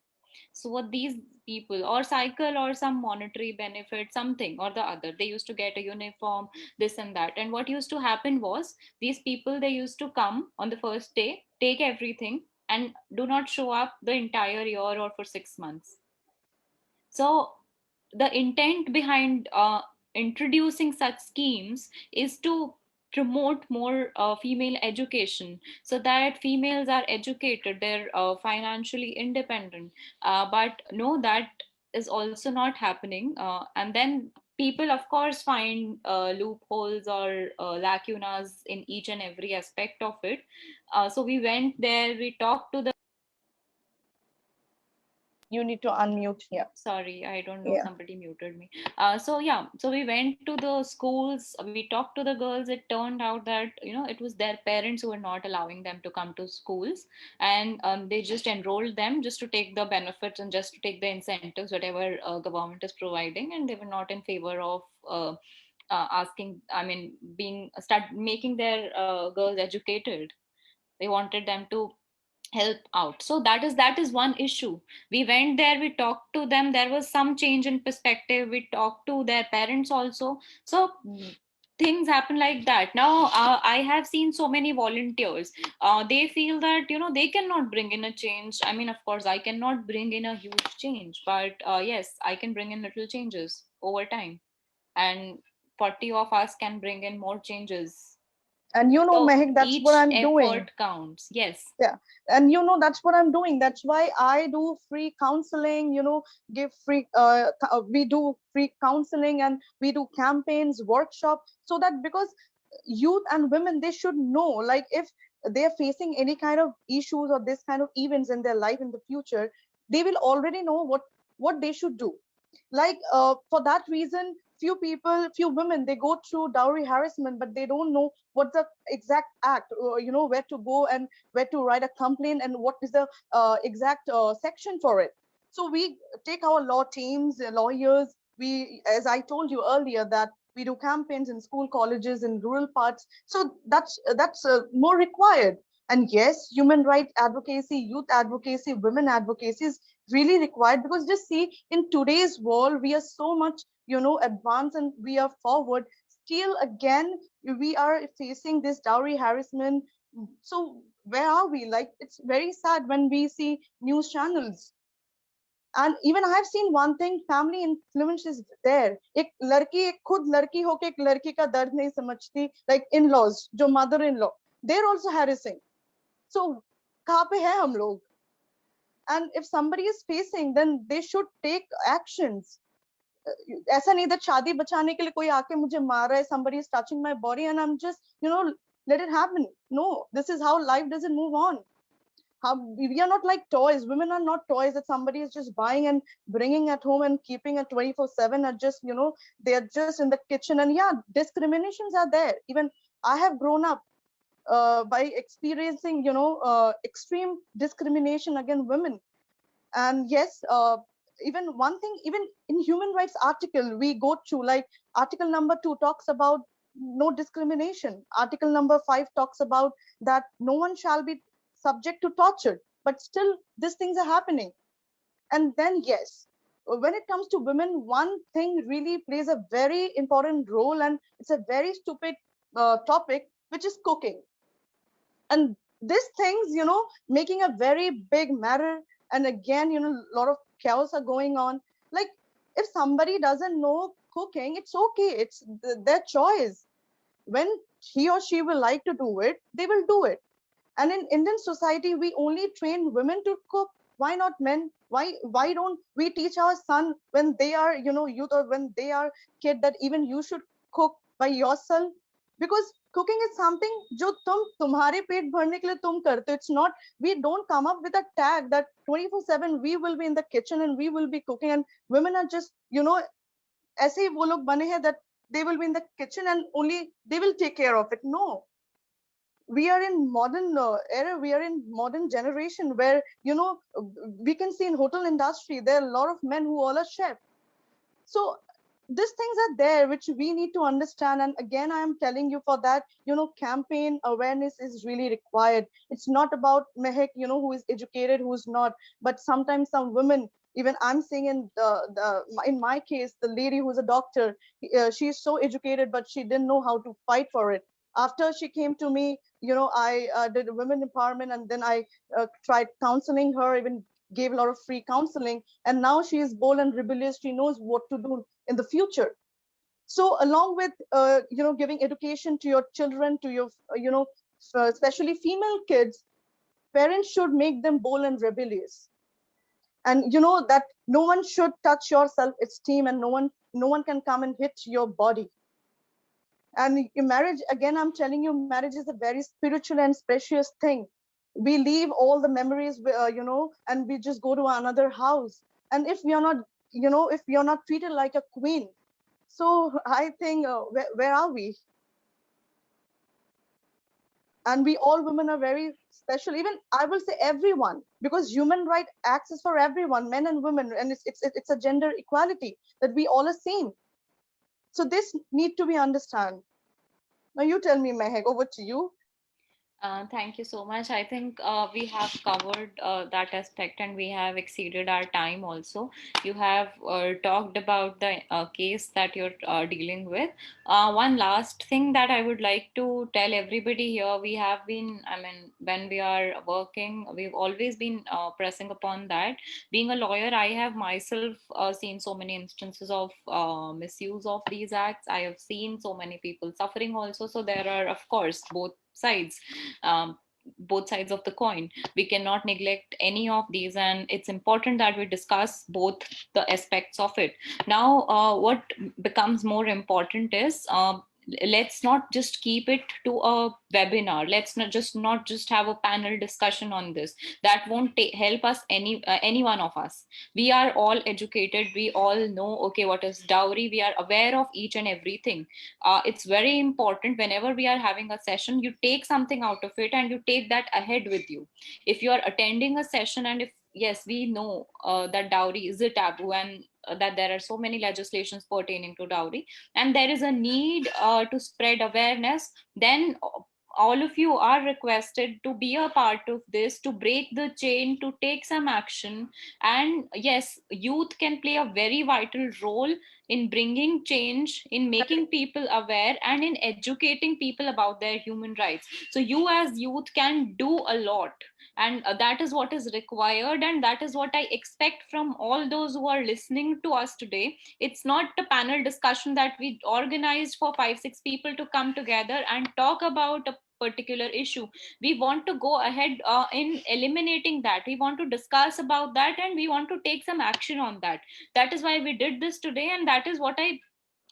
So what these people, or cycle, or some monetary benefit, something or the other, they used to get a uniform, this and that. And what used to happen was, these people, they used to come on the first day, take everything, and do not show up the entire year or for 6 months. So the intent behind introducing such schemes is to promote more female education, so that females are educated, they're financially independent. But no, that is also not happening. And then people, of course, find loopholes or lacunas in each and every aspect of it. So we went there, we talked to the You need to unmute here. sorry, I don't know, Yeah. somebody muted me. So yeah, so we went to the schools, we talked to the girls. It turned out that it was their parents who were not allowing them to come to schools, and they just enrolled them just to take the benefits and just to take the incentives whatever government is providing, and they were not in favor of asking, I mean, being start making their girls educated. They wanted them to help out. So that is one issue. We went there, we talked to them, there was some change in perspective, we talked to their parents also. So things happen like that. Now I have seen so many volunteers, they feel that they cannot bring in a change. I mean, of course, I cannot bring in a huge change, but yes, I can bring in little changes over time, and 40 of us can bring in more changes. And So Mehak, that's what each I'm doing. effort counts. Yes. Yeah. And that's what I'm doing. That's why I do free counseling, give free we do free counseling, and we do campaigns, workshop, so that because youth and women, they should know, like if they're facing any kind of issues or this kind of events in their life in the future, they will already know what they should do. Like for that reason, few women, they go through dowry harassment, but they don't know what's the exact act, where to go and where to write a complaint, and what is the exact section for it. So we take our law teams, lawyers, we, as I told you earlier, that we do campaigns in school, colleges, in rural parts. So that's more required. And yes, human rights advocacy, youth advocacy, women advocacy is really required, because just see, in today's world we are so much advanced, and we are forward. Still again, we are facing this dowry harassment. So where are we? Like, it's very sad when we see news channels, And even I have seen one thing, family influence is there. एक लड़की एक खुद लड़की होके एक लड़की का दर्द नहीं समझती, like in-laws, जो mother-in-law, they're also harassing. So कहाँ पे है हम लोग? And if somebody is facing, then they should take actions. ऐसा नहीं that शादी बचाने के लिए कोई आके मुझे मार रहा है, somebody is touching my body and I'm just, let it happen. No, this is how life doesn't move on. We are not like toys. Women are not toys that somebody is just buying and bringing at home and keeping at 24/7, or just, they are just in the kitchen. And yeah, discriminations are there. Even I have grown up by experiencing, extreme discrimination against women. And yes, even one thing, even in human rights article we go through, like article number 2 talks about no discrimination. Article number 5 talks about that no one shall be subject to torture, but still these things are happening. And then yes, when it comes to women, one thing really plays a very important role, and it's a very stupid topic, which is cooking. And these things, making a very big matter. And again, a lot of chaos are going on. Like, if somebody doesn't know cooking, it's okay, it's their choice. When he or she will like to do it, they will do it. And in Indian society, we only train women to cook. Why not men? Why don't we teach our son when they are, youth, or when they are kid, that even you should cook by yourself? Because cooking is something जो तुम्हारे पेट भरने के लिए तुम करते हो. It's not, we don't come up with a tag that 24/7 we will be in the kitchen and we will be cooking, and women are just, ऐसे ही वो लोग बने हैं that they will be in the kitchen and only they will take care of it. No, we are in modern era, we are in modern generation where, we can see in hotel industry, there are a lot of men who all are chef. So these things are there which we need to understand. And again, I am telling you, for that, campaign awareness is really required. It's not about Mehek, who is educated, who's not, but sometimes some women, even I'm saying in my case, the lady who's a doctor, she is so educated, but she didn't know how to fight for it. After she came to me, I did women empowerment, and then I tried counseling her, even gave a lot of free counseling, and now she is bold and rebellious. She knows what to do in the future. So along with giving education to your children, to your especially female kids, parents should make them bold and rebellious. And that no one should touch your self-esteem, and no one can come and hit your body. And marriage, again, I'm telling you, marriage is a very spiritual and precious thing. We leave all the memories, and we just go to another house. And if we are not, if we are not treated like a queen, so I think, where are we? And we all women are very special. Even I will say everyone, because human right acts is for everyone, men and women, and it's a gender equality, that we all are same. So this need to be understand. Now you tell me, Mehek, over to you. Thank you so much. I think we have covered that aspect, and we have exceeded our time also. You have talked about the case that you're dealing with. One last thing that I would like to tell everybody here, we have been, I mean, when we are working, we've always been pressing upon that. Being a lawyer, I have myself seen so many instances of misuse of these acts. I have seen so many people suffering also. So there are, of course, both sides, both sides of the coin. We cannot neglect any of these, and it's important that we discuss both the aspects of it. Now, what becomes more important is, let's not just keep it to a webinar. Let's not just have a panel discussion on this. That won't help us, any one of us. We are all educated, we all know, okay, what is dowry, we are aware of each and everything. It's very important, whenever we are having a session, you take something out of it and you take that ahead with you. If you are attending a session, and if yes, we know that dowry is a taboo, and that there are so many legislations pertaining to dowry, and there is a need to spread awareness, then all of you are requested to be a part of this, to break the chain, to take some action. And yes, youth can play a very vital role in bringing change, in making people aware, and in educating people about their human rights. So you as youth can do a lot, and that is what is required, and that is what I expect from all those who are listening to us today. It's not a panel discussion that we organized for 5 6 people to come together and talk about a particular issue. We want to go ahead in eliminating that. We want to discuss about that, and we want to take some action on that. That is why we did this today, and that is what I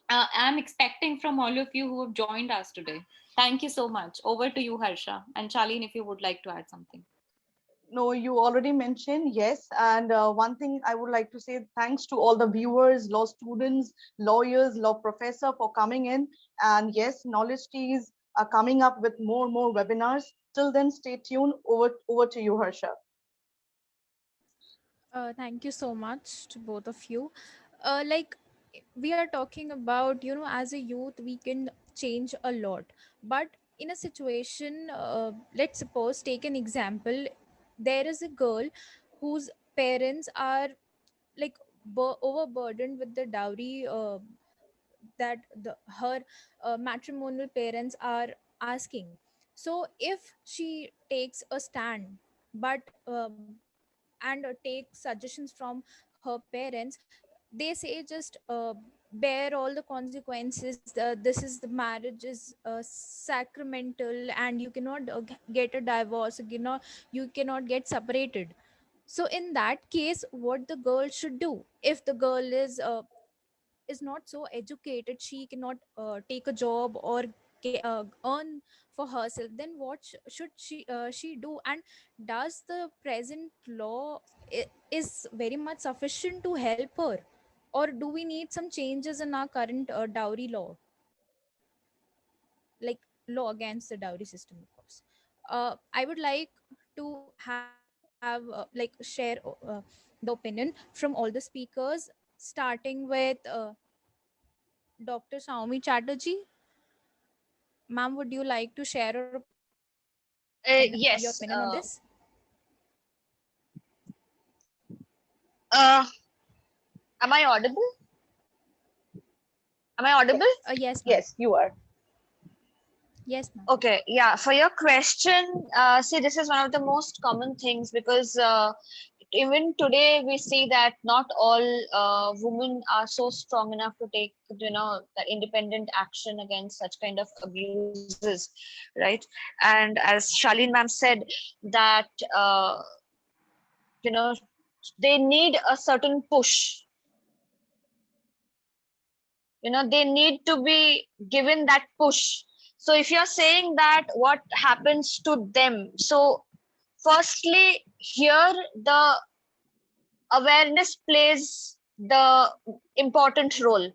am expecting from all of you who have joined us today. Thank you so much. Over to you, Harsha, and Charlene, if you would like to add something. No, you already mentioned, yes. And one thing I would like to say, thanks to all the viewers, law students, lawyers, law professor for coming in. And yes, Knowledge Teas are coming up with more webinars. Till then, stay tuned. Over to you, Harsha. Thank you so much to both of you. Like, we are talking about, as a youth, we can change a lot. But in a situation, let's suppose, take an example, there is a girl whose parents are like overburdened with the dowry that her matrimonial parents are asking. So if she takes a stand, but and take suggestions from her parents, they say just bear all the consequences. This is the marriage is sacramental, and you cannot get a divorce, you cannot get separated. So in that case, what the girl should do, if the girl is not so educated, she cannot take a job or earn for herself, then what should she do? And does the present law is very much sufficient to help her, or do we need some changes in our current dowry law, like law against the dowry system, of course? I would like to have like share the opinion from all the speakers, starting with Dr. Saumi Chatterjee. Ma'am, would you like to share your Yes. opinion on this? Uh, am I audible? Am I audible? Yes, ma'am. Yes, you are. Yes, ma'am. Okay, yeah. For your question, see, this is one of the most common things because even today we see that not all women are so strong enough to take, that independent action against such kind of abuses, right? And as Charlene ma'am said, that you know they need a certain push. They need to be given that push. So if you're saying that what happens to them, so firstly here the awareness plays the important role,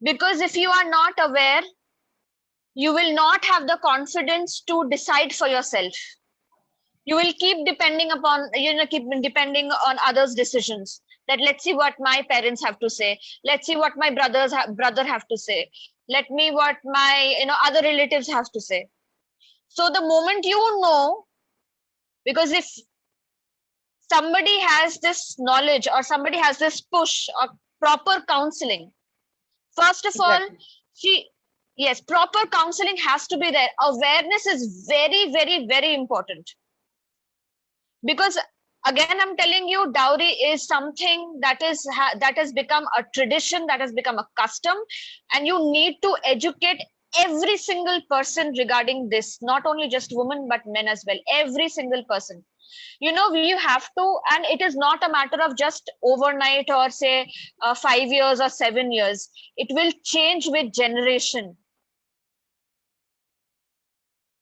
because if you are not aware, you will not have the confidence to decide for yourself. You will keep depending upon, keep depending on others' decisions, that let's see what my parents have to say, let's see what my brother have to say, let me what my other relatives have to say. So the moment because if somebody has this knowledge or somebody has this push or proper counseling, first of all, yes, proper counseling has to be there. Awareness is very, very, very important, because again I'm telling you, dowry is something that has become a tradition, that has become a custom, and you need to educate every single person regarding this, not only just women but men as well, every single person. You have to, and it is not a matter of just overnight or say 5 years or 7 years. It will change with generation.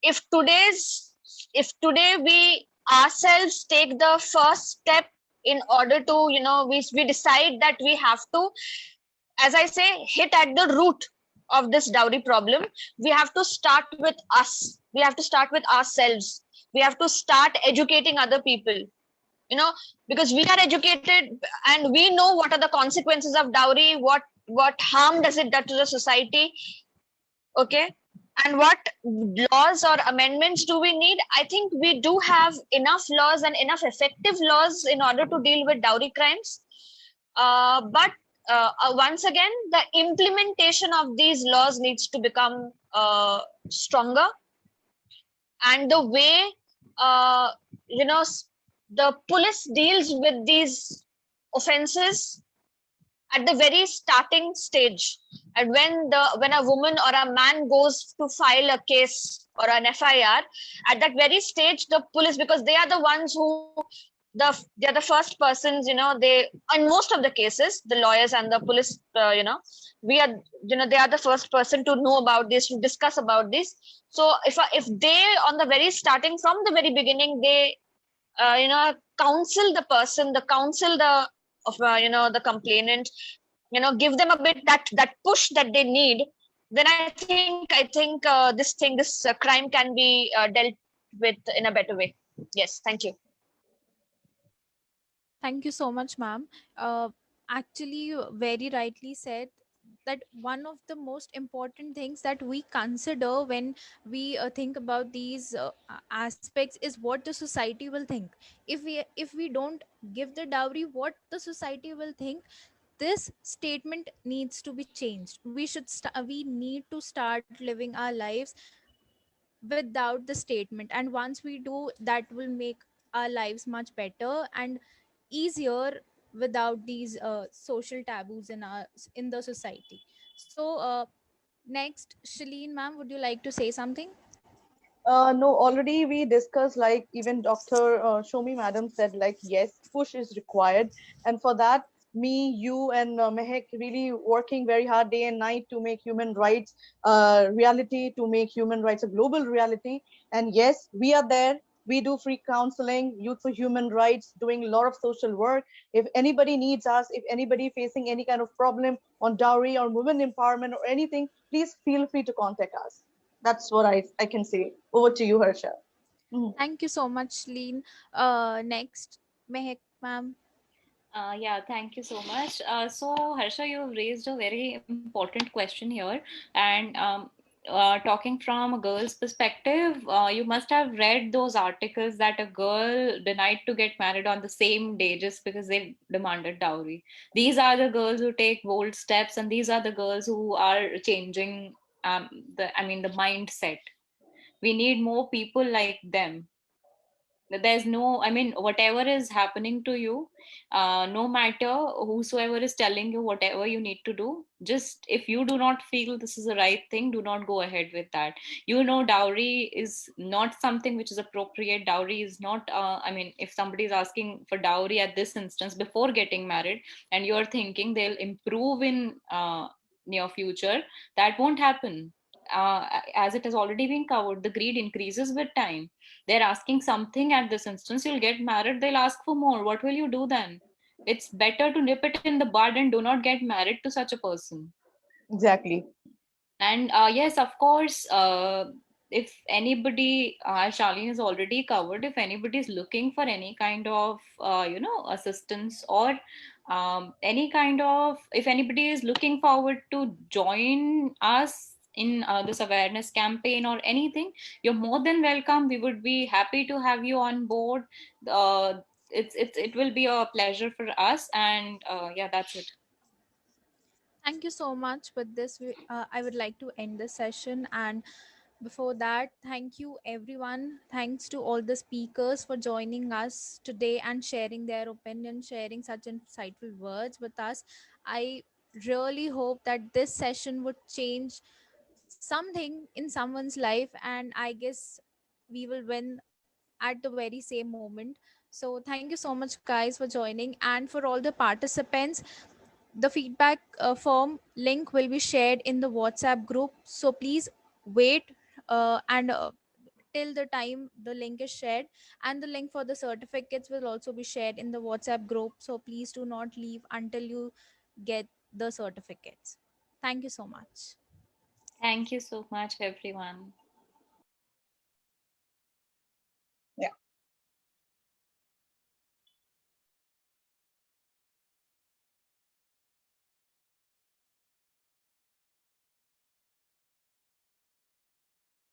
If today we ourselves take the first step in order to we decide that we have to, as I say, hit at the root of this dowry problem, we have to start with us, we have to start with ourselves, we have to start educating other people, because we are educated and we know what are the consequences of dowry, what harm does it do to the society. Okay, and what laws or amendments do we need? I think we do have enough laws and enough effective laws in order to deal with dowry crimes. But once again, the implementation of these laws needs to become stronger, and the way uh, you know the police deals with these offenses at the very starting stage, and when a woman or a man goes to file a case or an FIR, at that very stage the police, because they are the ones who they're the first persons, they, in most of the cases, the lawyers and the police, we are, they are the first person to know about this, to discuss about this. So if they, on the very starting, from the very beginning, they counsel the person, the counsel the of the complainant, give them a bit that push that they need, then I think this crime can be dealt with in a better way. Yes, thank you. Thank you so much, ma'am. Actually, you very rightly said that one of the most important things that we consider when we think about these aspects is what the society will think. If we don't give the dowry, what the society will think. This statement needs to be changed. We need to start living our lives without the statement, and once we do, that will make our lives much better and easier without these social taboos in the society. So next, Shalene ma'am, would you like to say something? No, already we discussed, like even Dr. Shomi madam said, like, yes, push is required. And for that, me, you, and Mehek really working very hard day and night to make human rights reality, to make human rights a global reality. And yes, we are there. We do free counseling, Youth for Human Rights, doing a lot of social work. If anybody needs us, if anybody facing any kind of problem on dowry or women empowerment or anything, please feel free to contact us. That's what I can say. Over to you, Harsha. Mhm. Thank you so much, Shalene. Next, Mehak ma'am. Yeah, thank you so much. So, Harsha, you've raised a very important question here. And talking from a girl's perspective, you must have read those articles that a girl denied to get married on the same day just because they demanded dowry. These are the girls who take bold steps, and these are the girls who are changing the mindset. We need more people like them. There's no, whatever is happening to you, no matter whosoever is telling you whatever you need to do, just if you do not feel this is the right thing, do not go ahead with that. Dowry is not something which is appropriate. Dowry is not, if somebody is asking for dowry at this instance before getting married, and you're thinking they'll improve in near future, that won't happen. As it has already been covered, the greed increases with time. They're asking something at this instance, you'll get married, they'll ask for more. What will you do then? It's better to nip it in the bud and do not get married to such a person. Exactly. And yes, of course, if anybody, Charlene has already covered, if anybody is looking for any kind of, assistance, or any kind of, if anybody is looking forward to join us in this awareness campaign or anything, you're more than welcome. We would be happy to have you on board. It will be a pleasure for us. And yeah, that's it. Thank you so much. With this, I would like to end the session. And before that, thank you, everyone. Thanks to all the speakers for joining us today and sharing their opinion, sharing such insightful words with us. I really hope that this session would change something in someone's life, and I guess we will win at the very same moment. So, thank you so much, guys, for joining. And for all the participants, the feedback form link will be shared in the WhatsApp group. So, please wait and till the time the link is shared, and the link for the certificates will also be shared in the WhatsApp group. So, please do not leave until you get the certificates. Thank you so much. Thank you so much, everyone.